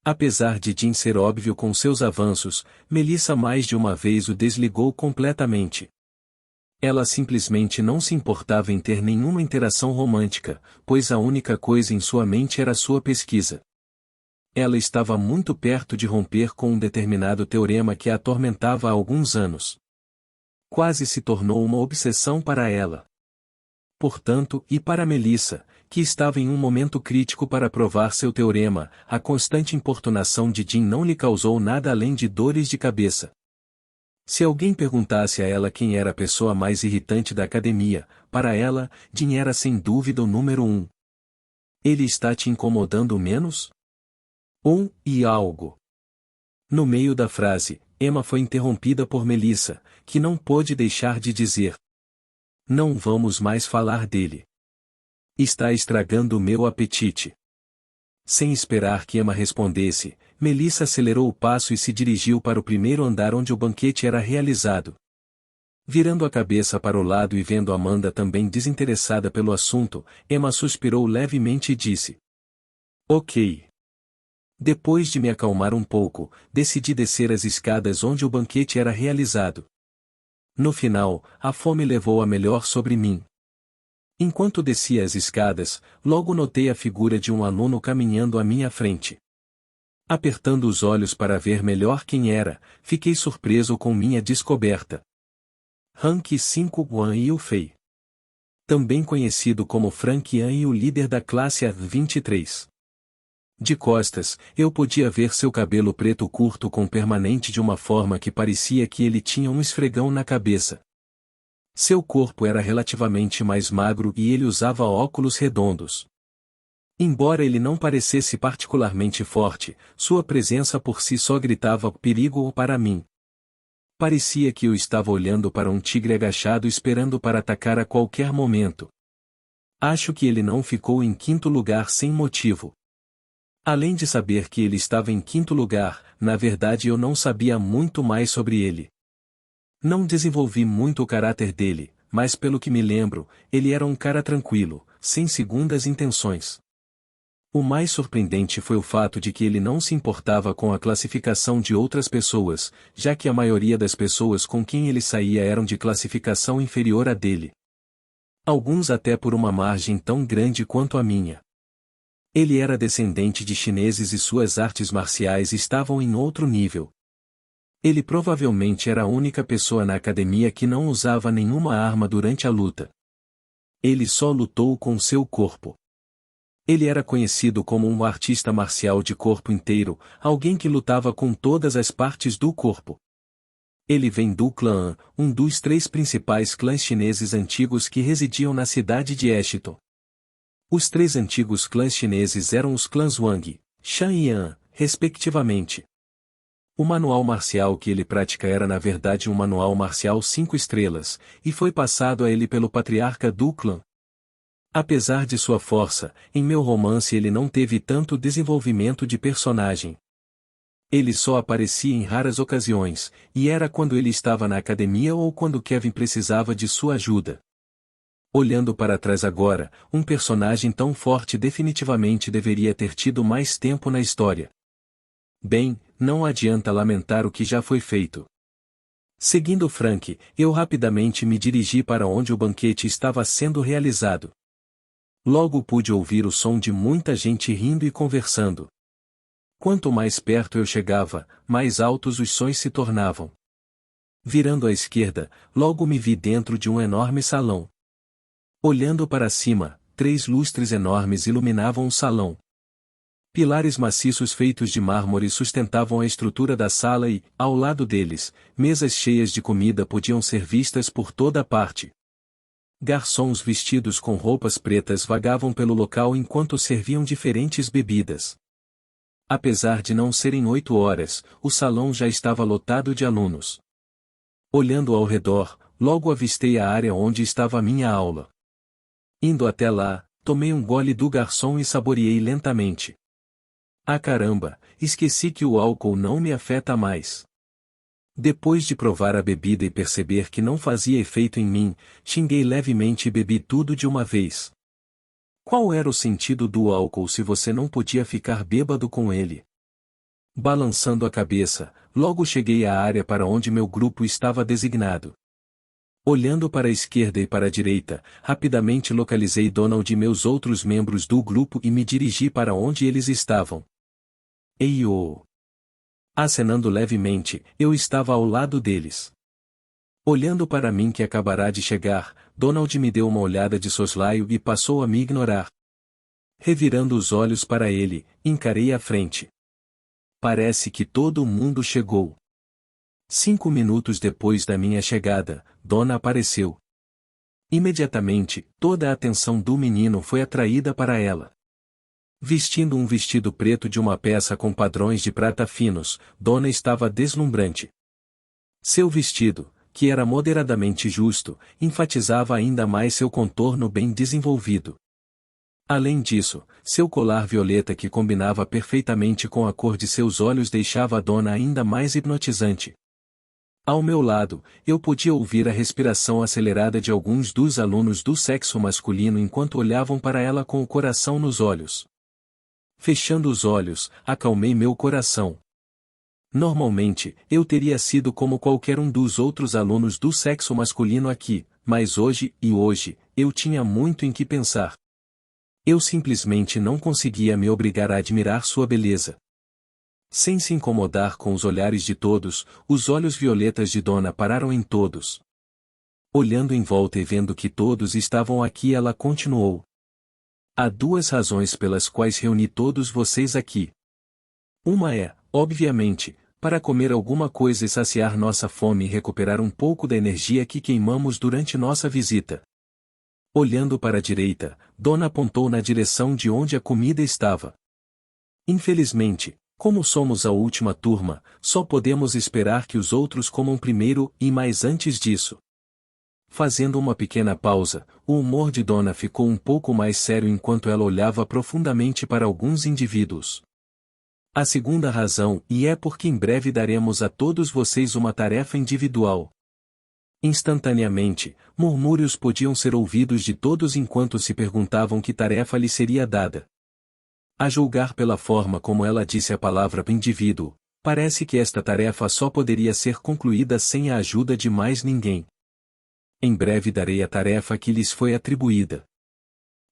B: Apesar de Jim ser óbvio com seus avanços, Melissa mais de uma vez o desligou completamente. Ela simplesmente não se importava em ter nenhuma interação romântica, pois a única coisa em sua mente era sua pesquisa. Ela estava muito perto de romper com um determinado teorema que a atormentava há alguns anos. Quase se tornou uma obsessão para ela. Portanto, e para Melissa, que estava em um momento crítico para provar seu teorema, a constante importunação de Jim não lhe causou nada além de dores de cabeça. Se alguém perguntasse a ela quem era a pessoa mais irritante da academia, para ela, Jim era sem dúvida o número 1. Ele está te incomodando menos? E algo. No meio da frase, Emma foi interrompida por Melissa, que não pôde deixar de dizer. Não vamos mais falar dele. Está estragando o meu apetite. Sem esperar que Emma respondesse, Melissa acelerou o passo e se dirigiu para o primeiro andar onde o banquete era realizado. Virando a cabeça para o lado e vendo Amanda também desinteressada pelo assunto, Emma suspirou levemente e disse. Ok. Depois de me acalmar um pouco, decidi descer as escadas onde o banquete era realizado. No final, a fome levou a melhor sobre mim. Enquanto descia as escadas, logo notei a figura de um aluno caminhando à minha frente. Apertando os olhos para ver melhor quem era, fiquei surpreso com minha descoberta. Hank 5-1 Yufei. Também conhecido como Frank Yan e o líder da classe A23. De costas, eu podia ver seu cabelo preto curto com permanente de uma forma que parecia que ele tinha um esfregão na cabeça. Seu corpo era relativamente mais magro e ele usava óculos redondos. Embora ele não parecesse particularmente forte, sua presença por si só gritava perigo para mim. Parecia que eu estava olhando para um tigre agachado esperando para atacar a qualquer momento. Acho que ele não ficou em quinto lugar sem motivo. Além de saber que ele estava em quinto lugar, na verdade eu não sabia muito mais sobre ele. Não desenvolvi muito o caráter dele, mas pelo que me lembro, ele era um cara tranquilo, sem segundas intenções. O mais surpreendente foi o fato de que ele não se importava com a classificação de outras pessoas, já que a maioria das pessoas com quem ele saía eram de classificação inferior à dele. Alguns até por uma margem tão grande quanto a minha. Ele era descendente de chineses e suas artes marciais estavam em outro nível. Ele provavelmente era a única pessoa na academia que não usava nenhuma arma durante a luta. Ele só lutou com seu corpo. Ele era conhecido como um artista marcial de corpo inteiro, alguém que lutava com todas as partes do corpo. Ele vem do clã An, um dos 3 principais clãs chineses antigos que residiam na cidade de Eshiton. Os 3 antigos clãs chineses eram os clãs Wang, Shan e An, respectivamente. O manual marcial que ele pratica era na verdade um manual marcial 5 estrelas, e foi passado a ele pelo patriarca do clã. Apesar de sua força, em meu romance ele não teve tanto desenvolvimento de personagem. Ele só aparecia em raras ocasiões, e era quando ele estava na academia ou quando Kevin precisava de sua ajuda. Olhando para trás agora, um personagem tão forte definitivamente deveria ter tido mais tempo na história. Bem, não adianta lamentar o que já foi feito. Seguindo Frank, eu rapidamente me dirigi para onde o banquete estava sendo realizado. Logo pude ouvir o som de muita gente rindo e conversando. Quanto mais perto eu chegava, mais altos os sons se tornavam. Virando à esquerda, logo me vi dentro de um enorme salão. Olhando para cima, 3 lustres enormes iluminavam o salão. Pilares maciços feitos de mármore sustentavam a estrutura da sala e, ao lado deles, mesas cheias de comida podiam ser vistas por toda parte. Garçons vestidos com roupas pretas vagavam pelo local enquanto serviam diferentes bebidas. Apesar de não serem 8 horas, o salão já estava lotado de alunos. Olhando ao redor, logo avistei a área onde estava a minha aula. Indo até lá, tomei um gole do garçom e saboreei lentamente. Ah caramba, esqueci que o álcool não me afeta mais. Depois de provar a bebida e perceber que não fazia efeito em mim, xinguei levemente e bebi tudo de uma vez. Qual era o sentido do álcool se você não podia ficar bêbado com ele? Balançando a cabeça, logo cheguei à área para onde meu grupo estava designado. Olhando para a esquerda e para a direita, rapidamente localizei Donald e meus outros membros do grupo e me dirigi para onde eles estavam. Ei-ô! Acenando levemente, eu estava ao lado deles. Olhando para mim que acabará de chegar, Donald me deu uma olhada de soslaio e passou a me ignorar. Revirando os olhos para ele, encarei a frente. Parece que todo mundo chegou. 5 minutos depois da minha chegada, Donna apareceu. Imediatamente, toda a atenção do menino foi atraída para ela. Vestindo um vestido preto de uma peça com padrões de prata finos, Donna estava deslumbrante. Seu vestido, que era moderadamente justo, enfatizava ainda mais seu contorno bem desenvolvido. Além disso, seu colar violeta que combinava perfeitamente com a cor de seus olhos deixava a Donna ainda mais hipnotizante. Ao meu lado, eu podia ouvir a respiração acelerada de alguns dos alunos do sexo masculino enquanto olhavam para ela com o coração nos olhos. Fechando os olhos, acalmei meu coração. Normalmente, eu teria sido como qualquer um dos outros alunos do sexo masculino aqui, mas hoje, eu tinha muito em que pensar. Eu simplesmente não conseguia me obrigar a admirar sua beleza. Sem se incomodar com os olhares de todos, os olhos violetas de Donna pararam em todos. Olhando em volta e vendo que todos estavam aqui, ela continuou. Há 2 razões pelas quais reuni todos vocês aqui. Uma é, obviamente, para comer alguma coisa e saciar nossa fome e recuperar um pouco da energia que queimamos durante nossa visita. Olhando para a direita, Donna apontou na direção de onde a comida estava. Infelizmente, como somos a última turma, só podemos esperar que os outros comam primeiro e mais antes disso. Fazendo uma pequena pausa, o humor de Donna ficou um pouco mais sério enquanto ela olhava profundamente para alguns indivíduos. A segunda razão, e é porque em breve daremos a todos vocês uma tarefa individual. Instantaneamente, murmúrios podiam ser ouvidos de todos enquanto se perguntavam que tarefa lhe seria dada. A julgar pela forma como ela disse a palavra indivíduo, parece que esta tarefa só poderia ser concluída sem a ajuda de mais ninguém. Em breve darei a tarefa que lhes foi atribuída.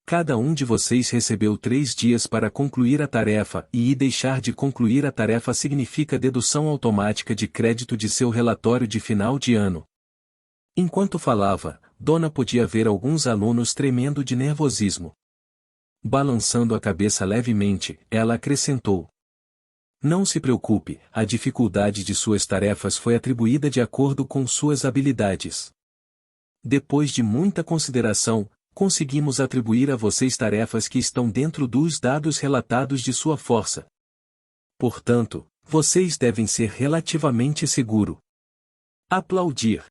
B: Cada um de vocês recebeu 3 dias para concluir a tarefa e deixar de concluir a tarefa significa dedução automática de crédito de seu relatório de final de ano. Enquanto falava, Dona podia ver alguns alunos tremendo de nervosismo. Balançando a cabeça levemente, ela acrescentou: Não se preocupe, a dificuldade de suas tarefas foi atribuída de acordo com suas habilidades. Depois de muita consideração, conseguimos atribuir a vocês tarefas que estão dentro dos dados relatados de sua força. Portanto, vocês devem ser relativamente seguros. Aplaudir.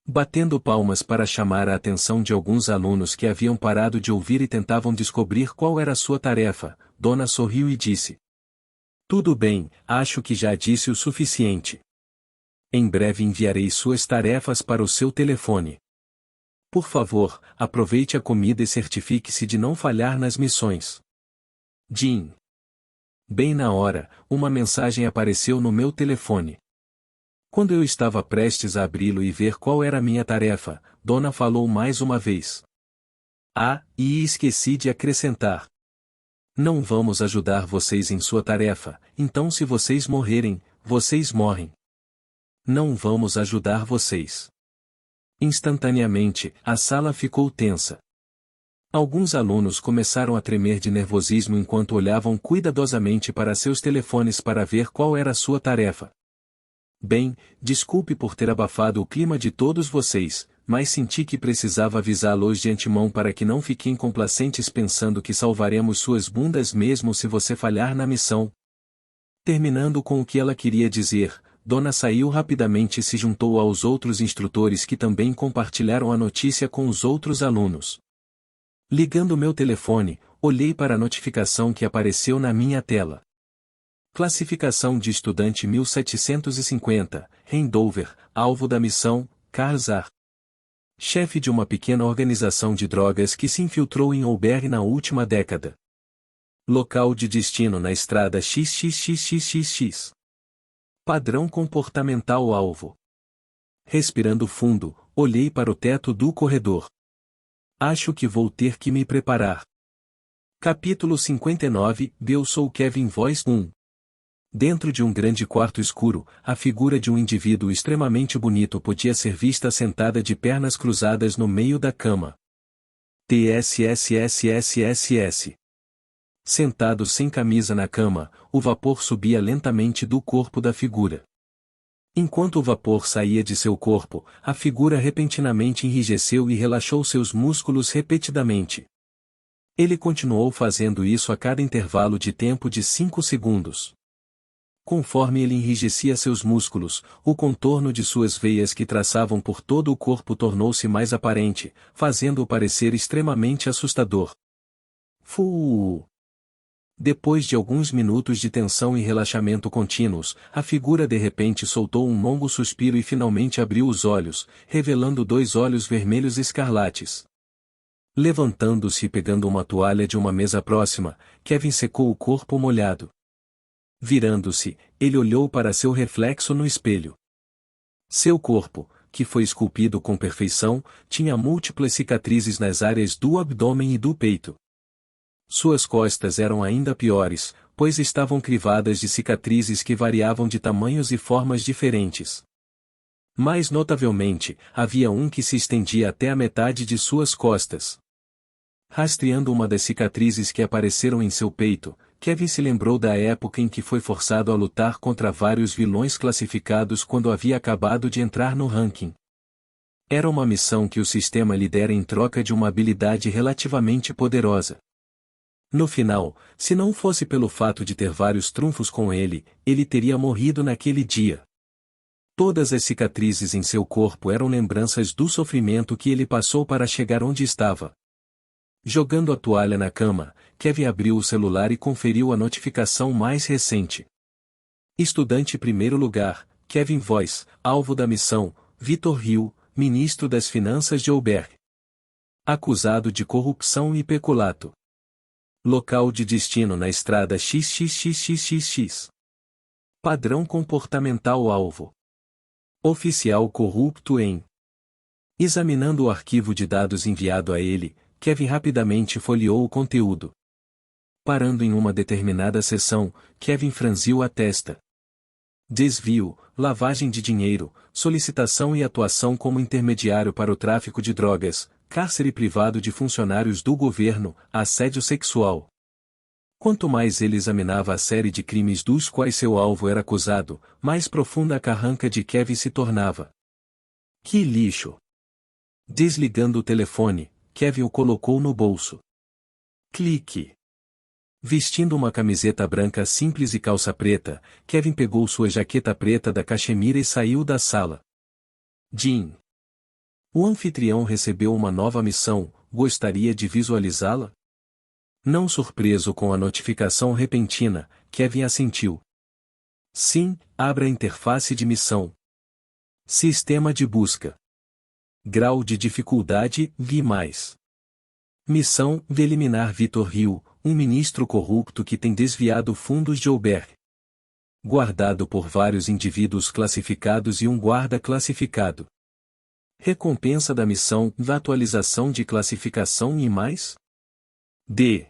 B: Batendo palmas para chamar a atenção de alguns alunos que haviam parado de ouvir e tentavam descobrir qual era a sua tarefa, Dona sorriu e disse: Tudo bem, acho que já disse o suficiente. Em breve enviarei suas tarefas para o seu telefone. Por favor, aproveite a comida e certifique-se de não falhar nas missões. Jim. Bem na hora, uma mensagem apareceu no meu telefone. Quando eu estava prestes a abri-lo e ver qual era a minha tarefa, Dona falou mais uma vez. E esqueci de acrescentar. Não vamos ajudar vocês em sua tarefa, então se vocês morrerem, vocês morrem. Não vamos ajudar vocês. Instantaneamente, a sala ficou tensa. Alguns alunos começaram a tremer de nervosismo enquanto olhavam cuidadosamente para seus telefones para ver qual era a sua tarefa. Bem, desculpe por ter abafado o clima de todos vocês, mas senti que precisava avisá-los de antemão para que não fiquem complacentes pensando que salvaremos suas bundas mesmo se você falhar na missão. Terminando com o que ela queria dizer, Dona saiu rapidamente e se juntou aos outros instrutores que também compartilharam a notícia com os outros alunos. Ligando meu telefone, olhei para a notificação que apareceu na minha tela. Classificação de estudante 1750, Andover, alvo da missão, Karzar. Chefe de uma pequena organização de drogas que se infiltrou em Auberg na última década. Local de destino na estrada XXXXXX. Padrão comportamental alvo. Respirando fundo, olhei para o teto do corredor. Acho que vou ter que me preparar. Capítulo 59, Eu sou Kevin Voice 1. Dentro de um grande quarto escuro, a figura de um indivíduo extremamente bonito podia ser vista sentada de pernas cruzadas no meio da cama. TSSSSSS. Sentado sem camisa na cama, o vapor subia lentamente do corpo da figura. Enquanto o vapor saía de seu corpo, a figura repentinamente enrijeceu e relaxou seus músculos repetidamente. Ele continuou fazendo isso a cada intervalo de tempo de 5 segundos. Conforme ele enrijecia seus músculos, o contorno de suas veias que traçavam por todo o corpo tornou-se mais aparente, fazendo-o parecer extremamente assustador. Fu! Depois de alguns minutos de tensão e relaxamento contínuos, a figura de repente soltou um longo suspiro e finalmente abriu os olhos, revelando 2 olhos vermelhos escarlates. Levantando-se e pegando uma toalha de uma mesa próxima, Kevin secou o corpo molhado. Virando-se, ele olhou para seu reflexo no espelho. Seu corpo, que foi esculpido com perfeição, tinha múltiplas cicatrizes nas áreas do abdômen e do peito. Suas costas eram ainda piores, pois estavam crivadas de cicatrizes que variavam de tamanhos e formas diferentes. Mais notavelmente, havia um que se estendia até a metade de suas costas. Rastreando uma das cicatrizes que apareceram em seu peito, Kevin se lembrou da época em que foi forçado a lutar contra vários vilões classificados quando havia acabado de entrar no ranking. Era uma missão que o sistema lhe dera em troca de uma habilidade relativamente poderosa. No final, se não fosse pelo fato de ter vários trunfos com ele teria morrido naquele dia. Todas as cicatrizes em seu corpo eram lembranças do sofrimento que ele passou para chegar onde estava. Jogando a toalha na cama, Kevin abriu o celular e conferiu a notificação mais recente. Estudante primeiro lugar, Kevin Voice, alvo da missão, Vitor Hill, ministro das Finanças de Auberg. Acusado de corrupção e peculato. Local de destino na estrada XXXXXX. Padrão comportamental alvo. Oficial corrupto em. Examinando o arquivo de dados enviado a ele, Kevin rapidamente folheou o conteúdo. Parando em uma determinada seção, Kevin franziu a testa. Desvio, lavagem de dinheiro, solicitação e atuação como intermediário para o tráfico de drogas, cárcere privado de funcionários do governo, assédio sexual. Quanto mais ele examinava a série de crimes dos quais seu alvo era acusado, mais profunda a carranca de Kevin se tornava. Que lixo! Desligando o telefone, Kevin o colocou no bolso. Clique. Vestindo uma camiseta branca simples e calça preta, Kevin pegou sua jaqueta preta da cachemira e saiu da sala. Jim. O anfitrião recebeu uma nova missão, gostaria de visualizá-la? Não surpreso com a notificação repentina, Kevin assentiu. Sim, abra a interface de missão. Sistema de busca. Grau de dificuldade, vi mais. Missão, de eliminar Vitor Hill, um ministro corrupto que tem desviado fundos de Uber. Guardado por vários indivíduos classificados e um guarda classificado. Recompensa da missão, da atualização de classificação e mais? D.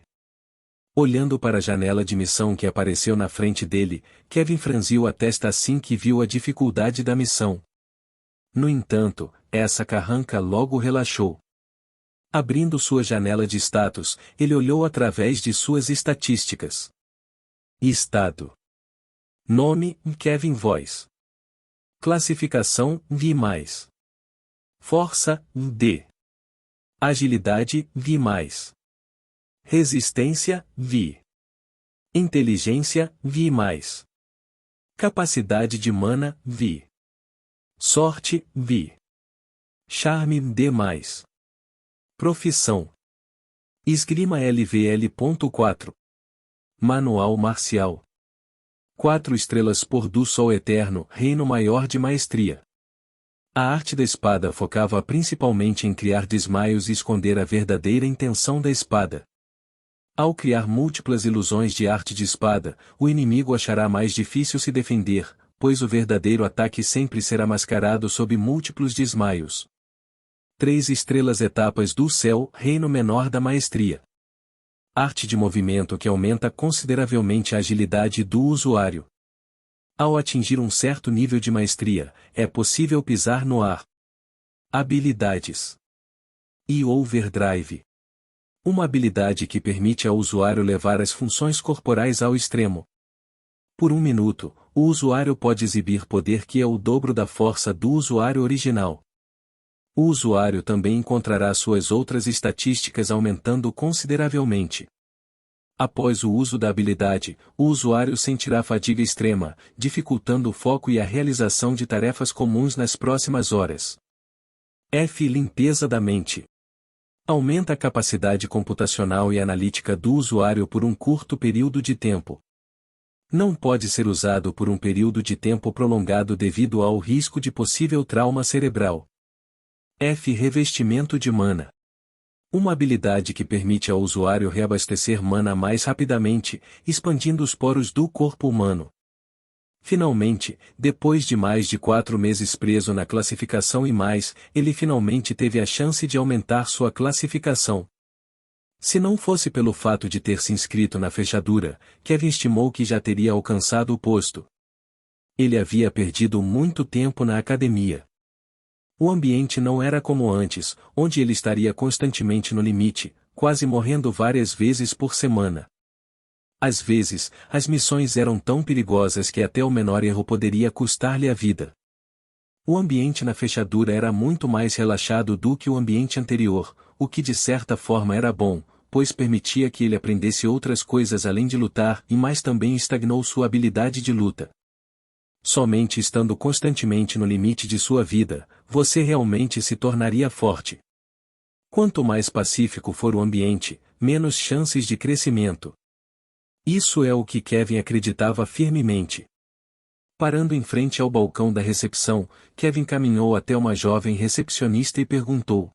B: Olhando para a janela de missão que apareceu na frente dele, Kevin franziu a testa assim que viu a dificuldade da missão. No entanto, essa carranca logo relaxou. Abrindo sua janela de status, ele olhou através de suas estatísticas. Estado. Nome, Kevin Voice. Classificação, Vi+. Força, D. Agilidade, Vi+. Resistência, Vi. Inteligência, Vi+. Capacidade de mana, Vi. Sorte, Vi. Charme, D+. Profissão. Esgrima LVL.4. Manual marcial. 4 estrelas por do Sol Eterno, reino maior de maestria. A arte da espada focava principalmente em criar desmaios e esconder a verdadeira intenção da espada. Ao criar múltiplas ilusões de arte de espada, o inimigo achará mais difícil se defender, pois o verdadeiro ataque sempre será mascarado sob múltiplos desmaios. 3 estrelas etapas do céu, reino menor da maestria. Arte de movimento que aumenta consideravelmente a agilidade do usuário. Ao atingir um certo nível de maestria, é possível pisar no ar. Habilidades. E Overdrive. Uma habilidade que permite ao usuário levar as funções corporais ao extremo. Por 1 minuto, o usuário pode exibir poder que é o dobro da força do usuário original. O usuário também encontrará suas outras estatísticas aumentando consideravelmente. Após o uso da habilidade, o usuário sentirá fadiga extrema, dificultando o foco e a realização de tarefas comuns nas próximas horas. F. Limpeza da mente. Aumenta a capacidade computacional e analítica do usuário por um curto período de tempo. Não pode ser usado por um período de tempo prolongado devido ao risco de possível trauma cerebral. F. Revestimento de mana. Uma habilidade que permite ao usuário reabastecer mana mais rapidamente, expandindo os poros do corpo humano. Finalmente, depois de mais de 4 meses preso na classificação I+, ele finalmente teve a chance de aumentar sua classificação. Se não fosse pelo fato de ter se inscrito na fechadura, Kevin estimou que já teria alcançado o posto. Ele havia perdido muito tempo na academia. O ambiente não era como antes, onde ele estaria constantemente no limite, quase morrendo várias vezes por semana. Às vezes, as missões eram tão perigosas que até o menor erro poderia custar-lhe a vida. O ambiente na fechadura era muito mais relaxado do que o ambiente anterior, o que de certa forma era bom, pois permitia que ele aprendesse outras coisas além de lutar e mais também estagnou sua habilidade de luta. Somente estando constantemente no limite de sua vida, você realmente se tornaria forte. Quanto mais pacífico for o ambiente, menos chances de crescimento. Isso é o que Kevin acreditava firmemente. Parando em frente ao balcão da recepção, Kevin caminhou até uma jovem recepcionista e perguntou: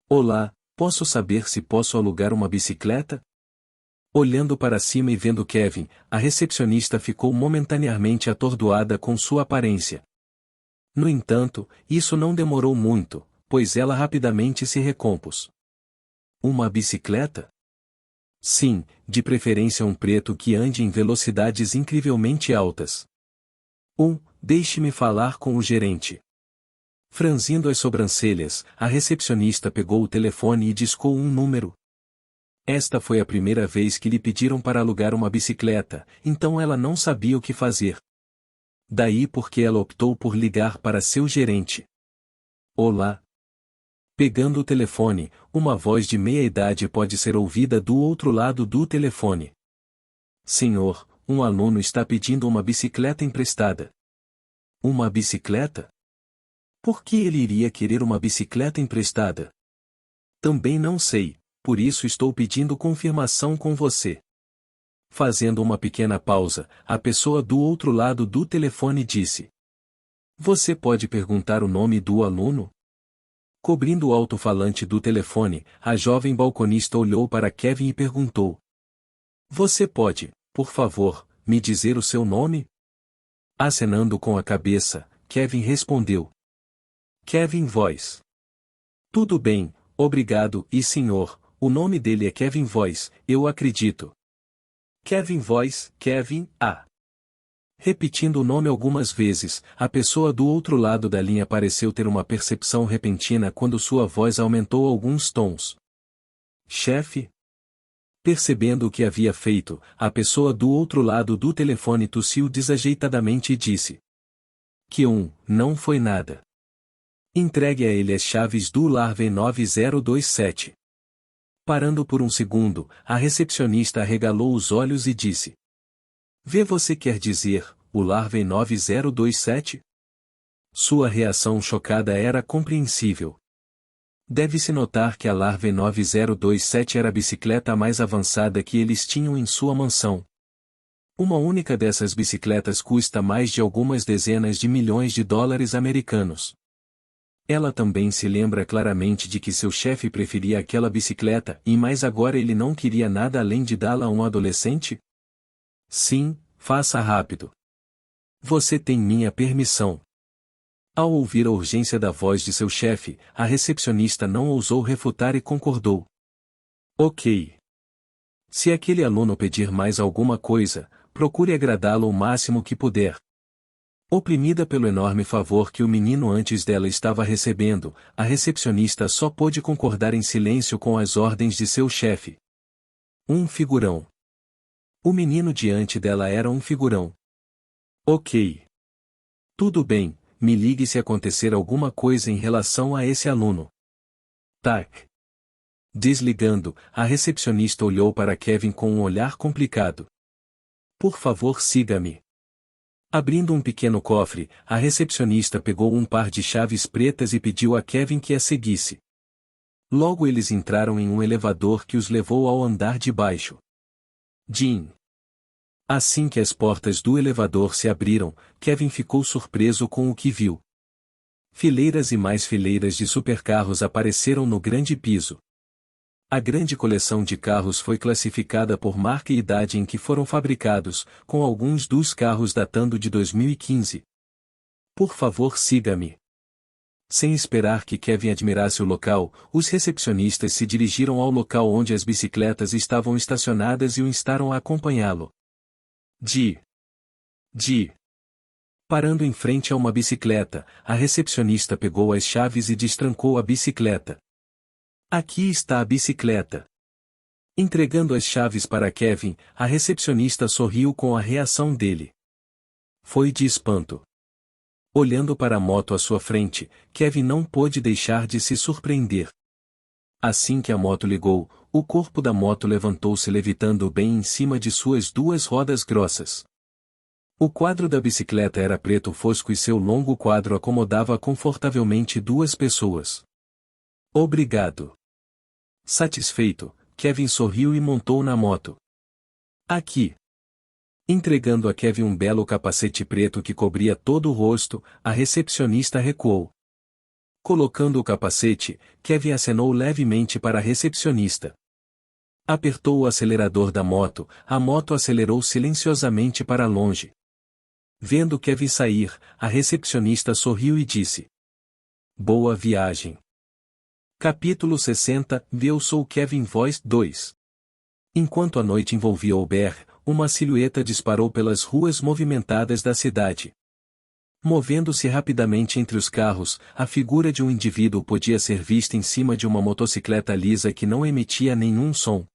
B: Olá, posso saber se posso alugar uma bicicleta? Olhando para cima e vendo Kevin, a recepcionista ficou momentaneamente atordoada com sua aparência. No entanto, isso não demorou muito, pois ela rapidamente se recompôs. Uma bicicleta? Sim, de preferência um preto que ande em velocidades incrivelmente altas. Deixe-me falar com o gerente. Franzindo as sobrancelhas, a recepcionista pegou o telefone e discou um número. Esta foi a primeira vez que lhe pediram para alugar uma bicicleta, então ela não sabia o que fazer. Daí porque ela optou por ligar para seu gerente. Olá. Pegando o telefone, uma voz de meia-idade pode ser ouvida do outro lado do telefone. Senhor, um aluno está pedindo uma bicicleta emprestada. Uma bicicleta? Por que ele iria querer uma bicicleta emprestada? Também não sei, por isso estou pedindo confirmação com você. Fazendo uma pequena pausa, a pessoa do outro lado do telefone disse: Você pode perguntar o nome do aluno? Cobrindo o alto-falante do telefone, a jovem balconista olhou para Kevin e perguntou: Você pode, por favor, me dizer o seu nome? Acenando com a cabeça, Kevin respondeu: Kevin Voice. Tudo bem, obrigado, e senhor, o nome dele é Kevin Voice, eu acredito. Kevin Voice, Kevin, Repetindo o nome algumas vezes, a pessoa do outro lado da linha pareceu ter uma percepção repentina quando sua voz aumentou alguns tons. Chefe? Percebendo o que havia feito, a pessoa do outro lado do telefone tossiu desajeitadamente e disse: não foi nada. Entregue a ele as chaves do Larve 9027. Parando por um segundo, a recepcionista arregalou os olhos e disse: Você quer dizer, o Larve 9027? Sua reação chocada era compreensível. Deve-se notar que a Larve 9027 era a bicicleta mais avançada que eles tinham em sua mansão. Uma única dessas bicicletas custa mais de algumas dezenas de milhões de dólares americanos. Ela também se lembra claramente de que seu chefe preferia aquela bicicleta, mas agora ele não queria nada além de dá-la a um adolescente? Sim, faça rápido. Você tem minha permissão. Ao ouvir a urgência da voz de seu chefe, a recepcionista não ousou refutar e concordou. Ok. Se aquele aluno pedir mais alguma coisa, procure agradá-lo o máximo que puder. Oprimida pelo enorme favor que o menino antes dela estava recebendo, a recepcionista só pôde concordar em silêncio com as ordens de seu chefe. Um figurão. O menino diante dela era um figurão. Ok. Tudo bem, me ligue se acontecer alguma coisa em relação a esse aluno. Tac. Desligando, a recepcionista olhou para Kevin com um olhar complicado. Por favor, siga-me. Abrindo um pequeno cofre, a recepcionista pegou um par de chaves pretas e pediu a Kevin que a seguisse. Logo eles entraram em um elevador que os levou ao andar de baixo. Jim. Assim que as portas do elevador se abriram, Kevin ficou surpreso com o que viu. Fileiras e mais fileiras de supercarros apareceram no grande piso. A grande coleção de carros foi classificada por marca e idade em que foram fabricados, com alguns dos carros datando de 2015. Por favor, siga-me. Sem esperar que Kevin admirasse o local, os recepcionistas se dirigiram ao local onde as bicicletas estavam estacionadas e o instaram a acompanhá-lo. Parando em frente a uma bicicleta, a recepcionista pegou as chaves e destrancou a bicicleta. Aqui está a bicicleta. Entregando as chaves para Kevin, a recepcionista sorriu com a reação dele. Foi de espanto. Olhando para a moto à sua frente, Kevin não pôde deixar de se surpreender. Assim que a moto ligou, o corpo da moto levantou-se levitando bem em cima de suas duas rodas grossas. O quadro da bicicleta era preto fosco e seu longo quadro acomodava confortavelmente duas pessoas. Obrigado. Satisfeito, Kevin sorriu e montou na moto. Aqui. Entregando a Kevin um belo capacete preto que cobria todo o rosto, a recepcionista recuou. Colocando o capacete, Kevin acenou levemente para a recepcionista. Apertou o acelerador da moto, a moto acelerou silenciosamente para longe. Vendo Kevin sair, a recepcionista sorriu e disse: "Boa viagem." Capítulo 60 Eu sou Kevin Voice 2. Enquanto a noite envolvia Aubert, uma silhueta disparou pelas ruas movimentadas da cidade. Movendo-se rapidamente entre os carros, a figura de um indivíduo podia ser vista em cima de uma motocicleta lisa que não emitia nenhum som.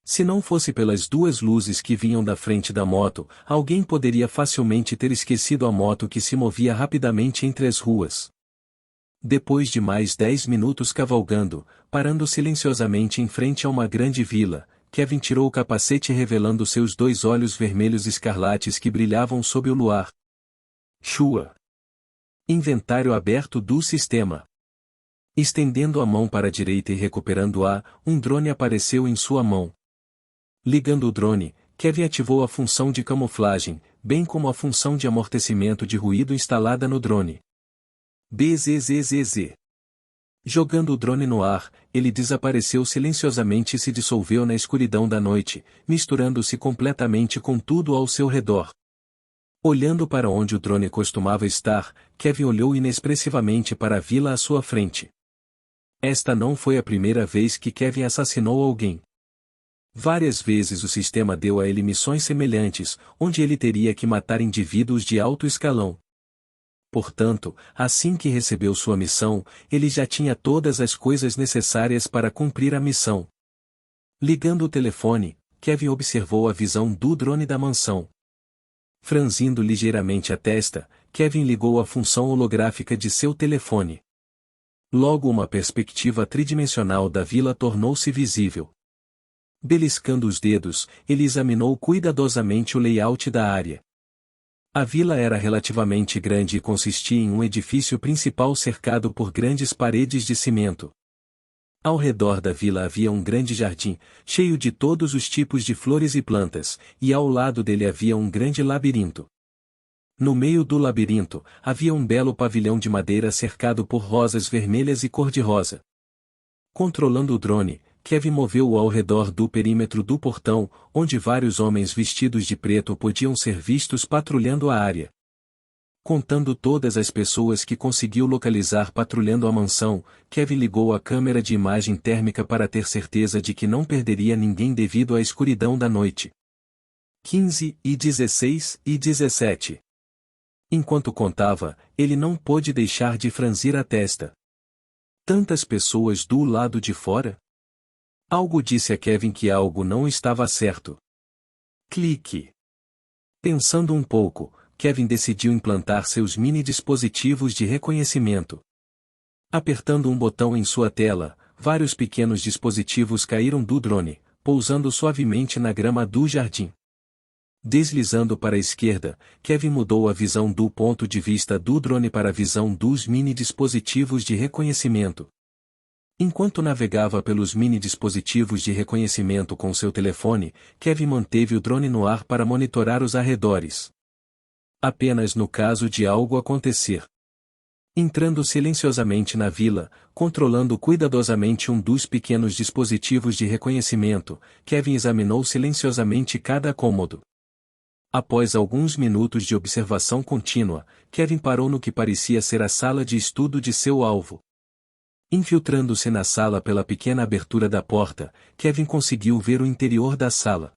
B: Se não fosse pelas duas luzes que vinham da frente da moto, alguém poderia facilmente ter esquecido a moto que se movia rapidamente entre as ruas. Depois de mais 10 minutos cavalgando, parando silenciosamente em frente a uma grande vila, Kevin tirou o capacete revelando seus 2 olhos vermelhos escarlates que brilhavam sob o luar. Shua. Inventário aberto do sistema. Estendendo a mão para a direita e recuperando-a, um drone apareceu em sua mão. Ligando o drone, Kevin ativou a função de camuflagem, bem como a função de amortecimento de ruído instalada no drone. Bzzz. Jogando o drone no ar, ele desapareceu silenciosamente e se dissolveu na escuridão da noite, misturando-se completamente com tudo ao seu redor. Olhando para onde o drone costumava estar, Kevin olhou inexpressivamente para a vila à sua frente. Esta não foi a primeira vez que Kevin assassinou alguém. Várias vezes o sistema deu a ele missões semelhantes, onde ele teria que matar indivíduos de alto escalão. Portanto, assim que recebeu sua missão, ele já tinha todas as coisas necessárias para cumprir a missão. Ligando o telefone, Kevin observou a visão do drone da mansão. Franzindo ligeiramente a testa, Kevin ligou a função holográfica de seu telefone. Logo uma perspectiva tridimensional da vila tornou-se visível. Beliscando os dedos, ele examinou cuidadosamente o layout da área. A vila era relativamente grande e consistia em um edifício principal cercado por grandes paredes de cimento. Ao redor da vila havia um grande jardim, cheio de todos os tipos de flores e plantas, e ao lado dele havia um grande labirinto. No meio do labirinto, havia um belo pavilhão de madeira cercado por rosas vermelhas e cor-de-rosa. Controlando o drone, Kevin moveu-o ao redor do perímetro do portão, onde vários homens vestidos de preto podiam ser vistos patrulhando a área. Contando todas as pessoas que conseguiu localizar patrulhando a mansão, Kevin ligou a câmera de imagem térmica para ter certeza de que não perderia ninguém devido à escuridão da noite. 15 e 16 e 17. Enquanto contava, ele não pôde deixar de franzir a testa. Tantas pessoas do lado de fora? Algo disse a Kevin que algo não estava certo. Clique. Pensando um pouco, Kevin decidiu implantar seus mini-dispositivos de reconhecimento. Apertando um botão em sua tela, vários pequenos dispositivos caíram do drone, pousando suavemente na grama do jardim. Deslizando para a esquerda, Kevin mudou a visão do ponto de vista do drone para a visão dos mini-dispositivos de reconhecimento. Enquanto navegava pelos mini-dispositivos de reconhecimento com seu telefone, Kevin manteve o drone no ar para monitorar os arredores. Apenas no caso de algo acontecer. Entrando silenciosamente na vila, controlando cuidadosamente um dos pequenos dispositivos de reconhecimento, Kevin examinou silenciosamente cada cômodo. Após alguns minutos de observação contínua, Kevin parou no que parecia ser a sala de estudo de seu alvo. Infiltrando-se na sala pela pequena abertura da porta, Kevin conseguiu ver o interior da sala.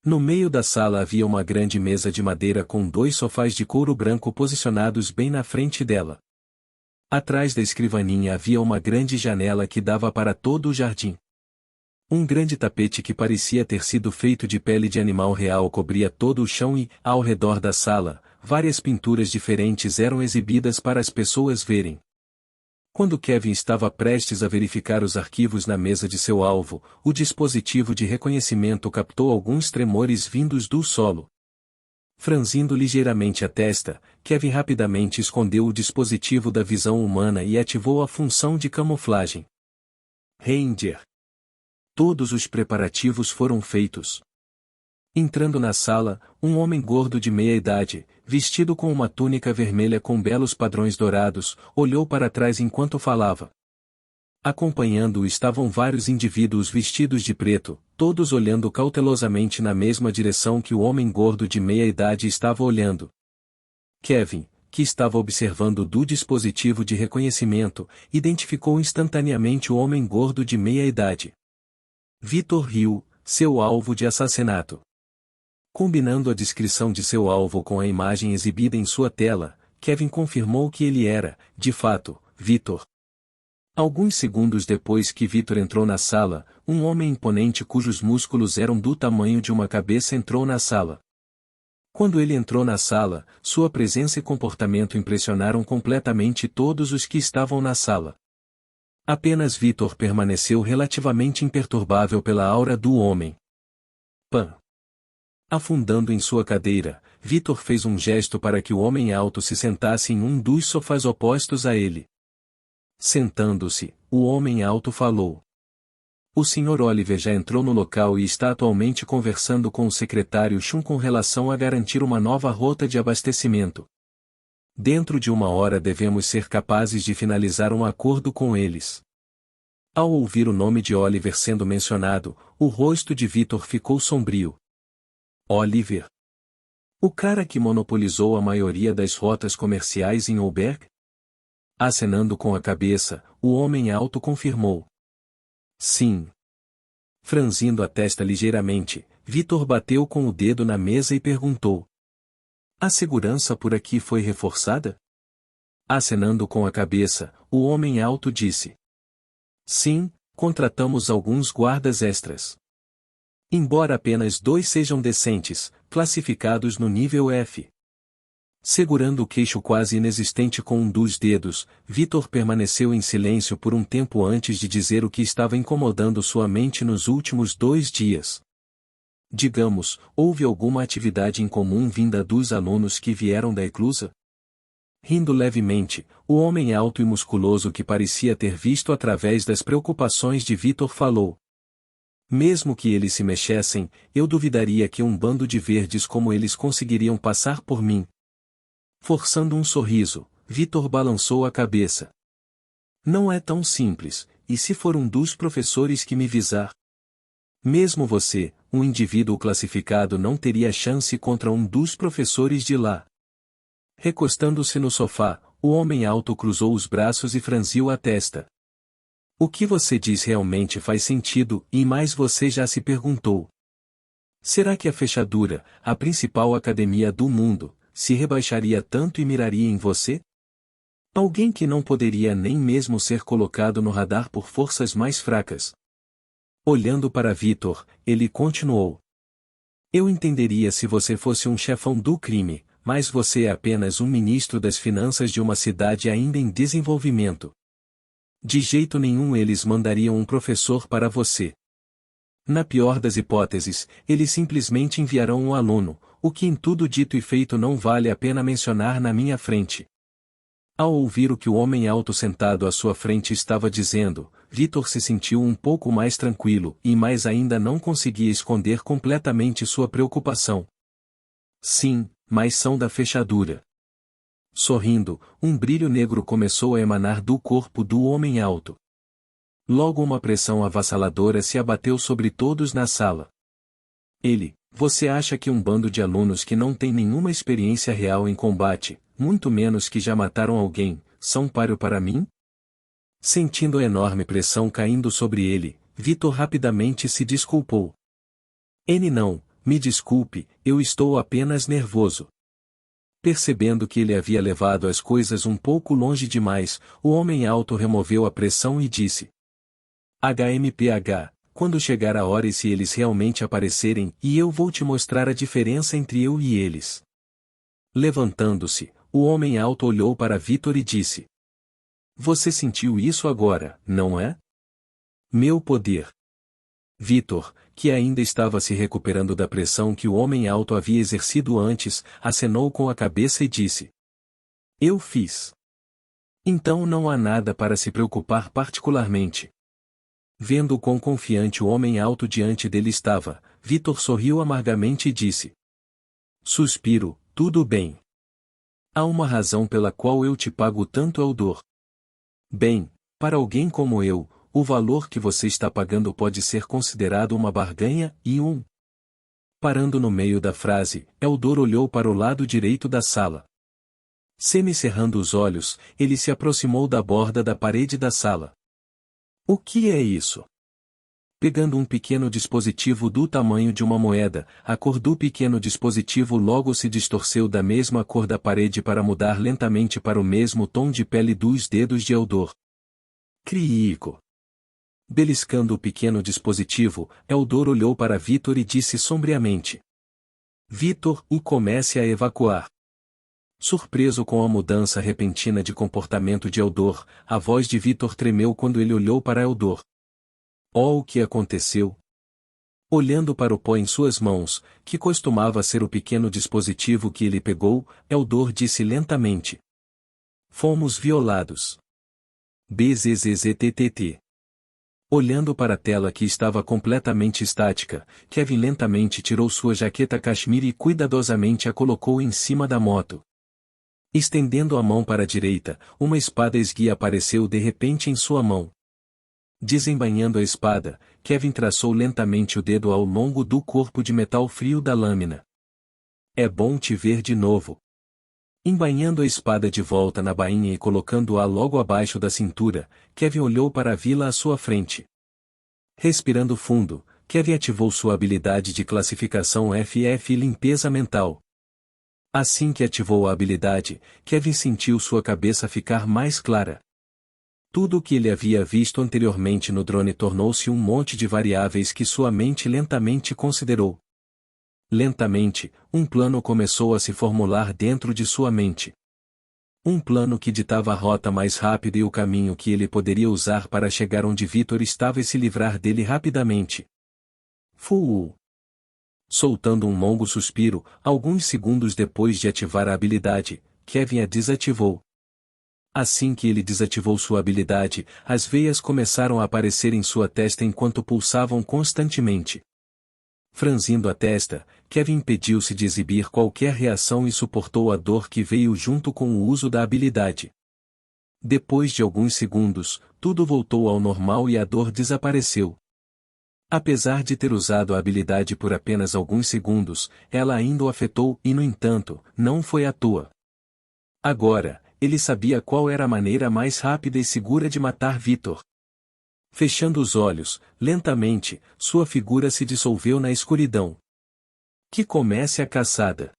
B: No meio da sala havia uma grande mesa de madeira com 2 sofás de couro branco posicionados bem na frente dela. Atrás da escrivaninha havia uma grande janela que dava para todo o jardim. Um grande tapete que parecia ter sido feito de pele de animal real cobria todo o chão e, ao redor da sala, várias pinturas diferentes eram exibidas para as pessoas verem. Quando Kevin estava prestes a verificar os arquivos na mesa de seu alvo, o dispositivo de reconhecimento captou alguns tremores vindos do solo. Franzindo ligeiramente a testa, Kevin rapidamente escondeu o dispositivo da visão humana e ativou a função de camuflagem. Ranger. Todos os preparativos foram feitos. Entrando na sala, um homem gordo de meia-idade, vestido com uma túnica vermelha com belos padrões dourados, olhou para trás enquanto falava. Acompanhando-o estavam vários indivíduos vestidos de preto, todos olhando cautelosamente na mesma direção que o homem gordo de meia-idade estava olhando. Kevin, que estava observando do dispositivo de reconhecimento, identificou instantaneamente o homem gordo de meia-idade. Victor Hill, seu alvo de assassinato. Combinando a descrição de seu alvo com a imagem exibida em sua tela, Kevin confirmou que ele era, de fato, Victor. Alguns segundos depois que Victor entrou na sala, um homem imponente cujos músculos eram do tamanho de uma cabeça entrou na sala. Quando ele entrou na sala, sua presença e comportamento impressionaram completamente todos os que estavam na sala. Apenas Victor permaneceu relativamente imperturbável pela aura do homem. Pã! Afundando em sua cadeira, Victor fez um gesto para que o homem alto se sentasse em um dos sofás opostos a ele. Sentando-se, o homem alto falou. O Sr. Oliver já entrou no local e está atualmente conversando com o secretário Chun com relação a garantir uma nova rota de abastecimento. Dentro de 1 hora devemos ser capazes de finalizar um acordo com eles. Ao ouvir o nome de Oliver sendo mencionado, o rosto de Victor ficou sombrio. Oliver? O cara que monopolizou a maioria das rotas comerciais em Oberg? Acenando com a cabeça, o homem alto confirmou. Sim. Franzindo a testa ligeiramente, Victor bateu com o dedo na mesa e perguntou. A segurança por aqui foi reforçada? Acenando com a cabeça, o homem alto disse. Sim, contratamos alguns guardas extras. Embora apenas 2 sejam decentes, classificados no nível F. Segurando o queixo quase inexistente com um dos dedos, Victor permaneceu em silêncio por um tempo antes de dizer o que estava incomodando sua mente nos últimos 2 dias. Digamos, houve alguma atividade em comum vinda dos alunos que vieram da eclusa? Rindo levemente, o homem alto e musculoso que parecia ter visto através das preocupações de Victor falou. Mesmo que eles se mexessem, eu duvidaria que um bando de verdes como eles conseguiriam passar por mim. Forçando um sorriso, Victor balançou a cabeça. Não é tão simples, e se for um dos professores que me visar? Mesmo você, um indivíduo classificado não teria chance contra um dos professores de lá. Recostando-se no sofá, o homem alto cruzou os braços e franziu a testa. O que você diz realmente faz sentido, e mais você já se perguntou. Será que a fechadura, a principal academia do mundo, se rebaixaria tanto e miraria em você? Alguém que não poderia nem mesmo ser colocado no radar por forças mais fracas. Olhando para Victor, ele continuou. Eu entenderia se você fosse um chefão do crime, mas você é apenas um ministro das finanças de uma cidade ainda em desenvolvimento. De jeito nenhum eles mandariam um professor para você. Na pior das hipóteses, eles simplesmente enviarão um aluno, o que em tudo dito e feito não vale a pena mencionar na minha frente. Ao ouvir o que o homem alto sentado à sua frente estava dizendo, Victor se sentiu um pouco mais tranquilo e mais ainda não conseguia esconder completamente sua preocupação. Sim, mas são da fechadura. Sorrindo, um brilho negro começou a emanar do corpo do homem alto. Logo uma pressão avassaladora se abateu sobre todos na sala. Você acha que um bando de alunos que não tem nenhuma experiência real em combate, muito menos que já mataram alguém, são páreo para mim? Sentindo a enorme pressão caindo sobre ele, Victor rapidamente se desculpou. Não, me desculpe, eu estou apenas nervoso. Percebendo que ele havia levado as coisas um pouco longe demais, o homem alto removeu a pressão e disse. HMPH, quando chegar a hora e se eles realmente aparecerem, e eu vou te mostrar a diferença entre eu e eles. Levantando-se, o homem alto olhou para Victor e disse. Você sentiu isso agora, não é? Meu poder. Victor, que ainda estava se recuperando da pressão que o homem alto havia exercido antes, acenou com a cabeça e disse. Eu fiz. Então não há nada para se preocupar particularmente. Vendo quão confiante o homem alto diante dele estava, Victor sorriu amargamente e disse. Suspiro, tudo bem. Há uma razão pela qual eu te pago tanto Eldor. Bem, Para alguém como eu, o valor que você está pagando pode ser considerado uma barganha e um. Parando no meio da frase, Eldor olhou para o lado direito da sala. Semicerrando os olhos, ele se aproximou da borda da parede da sala. O que é isso? Pegando um pequeno dispositivo do tamanho de uma moeda, a cor do pequeno dispositivo logo se distorceu da mesma cor da parede para mudar lentamente para o mesmo tom de pele dos dedos de Eldor. Criico. Beliscando o pequeno dispositivo, Eldor olhou para Vitor e disse sombriamente: Vitor, comece a evacuar. Surpreso com a mudança repentina de comportamento de Eldor, a voz de Vitor tremeu quando ele olhou para Eldor. Oh, o que aconteceu? Olhando para o pó em suas mãos, que costumava ser o pequeno dispositivo que ele pegou, Eldor disse lentamente: Fomos violados. Bzzzt. Olhando para a tela que estava completamente estática, Kevin lentamente tirou sua jaqueta cashmere e cuidadosamente a colocou em cima da moto. Estendendo a mão para a direita, uma espada esguia apareceu de repente em sua mão. Desembainhando a espada, Kevin traçou lentamente o dedo ao longo do corpo de metal frio da lâmina. É bom te ver de novo. Embainhando a espada de volta na bainha e colocando-a logo abaixo da cintura, Kevin olhou para a vila à sua frente. Respirando fundo, Kevin ativou sua habilidade de classificação FF e limpeza mental. Assim que ativou a habilidade, Kevin sentiu sua cabeça ficar mais clara. Tudo o que ele havia visto anteriormente no drone tornou-se um monte de variáveis que sua mente lentamente considerou. Lentamente, um plano começou a se formular dentro de sua mente. Um plano que ditava a rota mais rápida e o caminho que ele poderia usar para chegar onde Vitor estava e se livrar dele rapidamente. Fuuu. Soltando um longo suspiro, alguns segundos depois de ativar a habilidade, Kevin a desativou. Assim que ele desativou sua habilidade, as veias começaram a aparecer em sua testa enquanto pulsavam constantemente. Franzindo a testa, Kevin impediu-se de exibir qualquer reação e suportou a dor que veio junto com o uso da habilidade. Depois de alguns segundos, tudo voltou ao normal e a dor desapareceu. Apesar de ter usado a habilidade por apenas alguns segundos, ela ainda o afetou e, no entanto, não foi à toa. Agora, ele sabia qual era a maneira mais rápida e segura de matar Vitor. Fechando os olhos, lentamente, sua figura se dissolveu na escuridão. Que comece a caçada.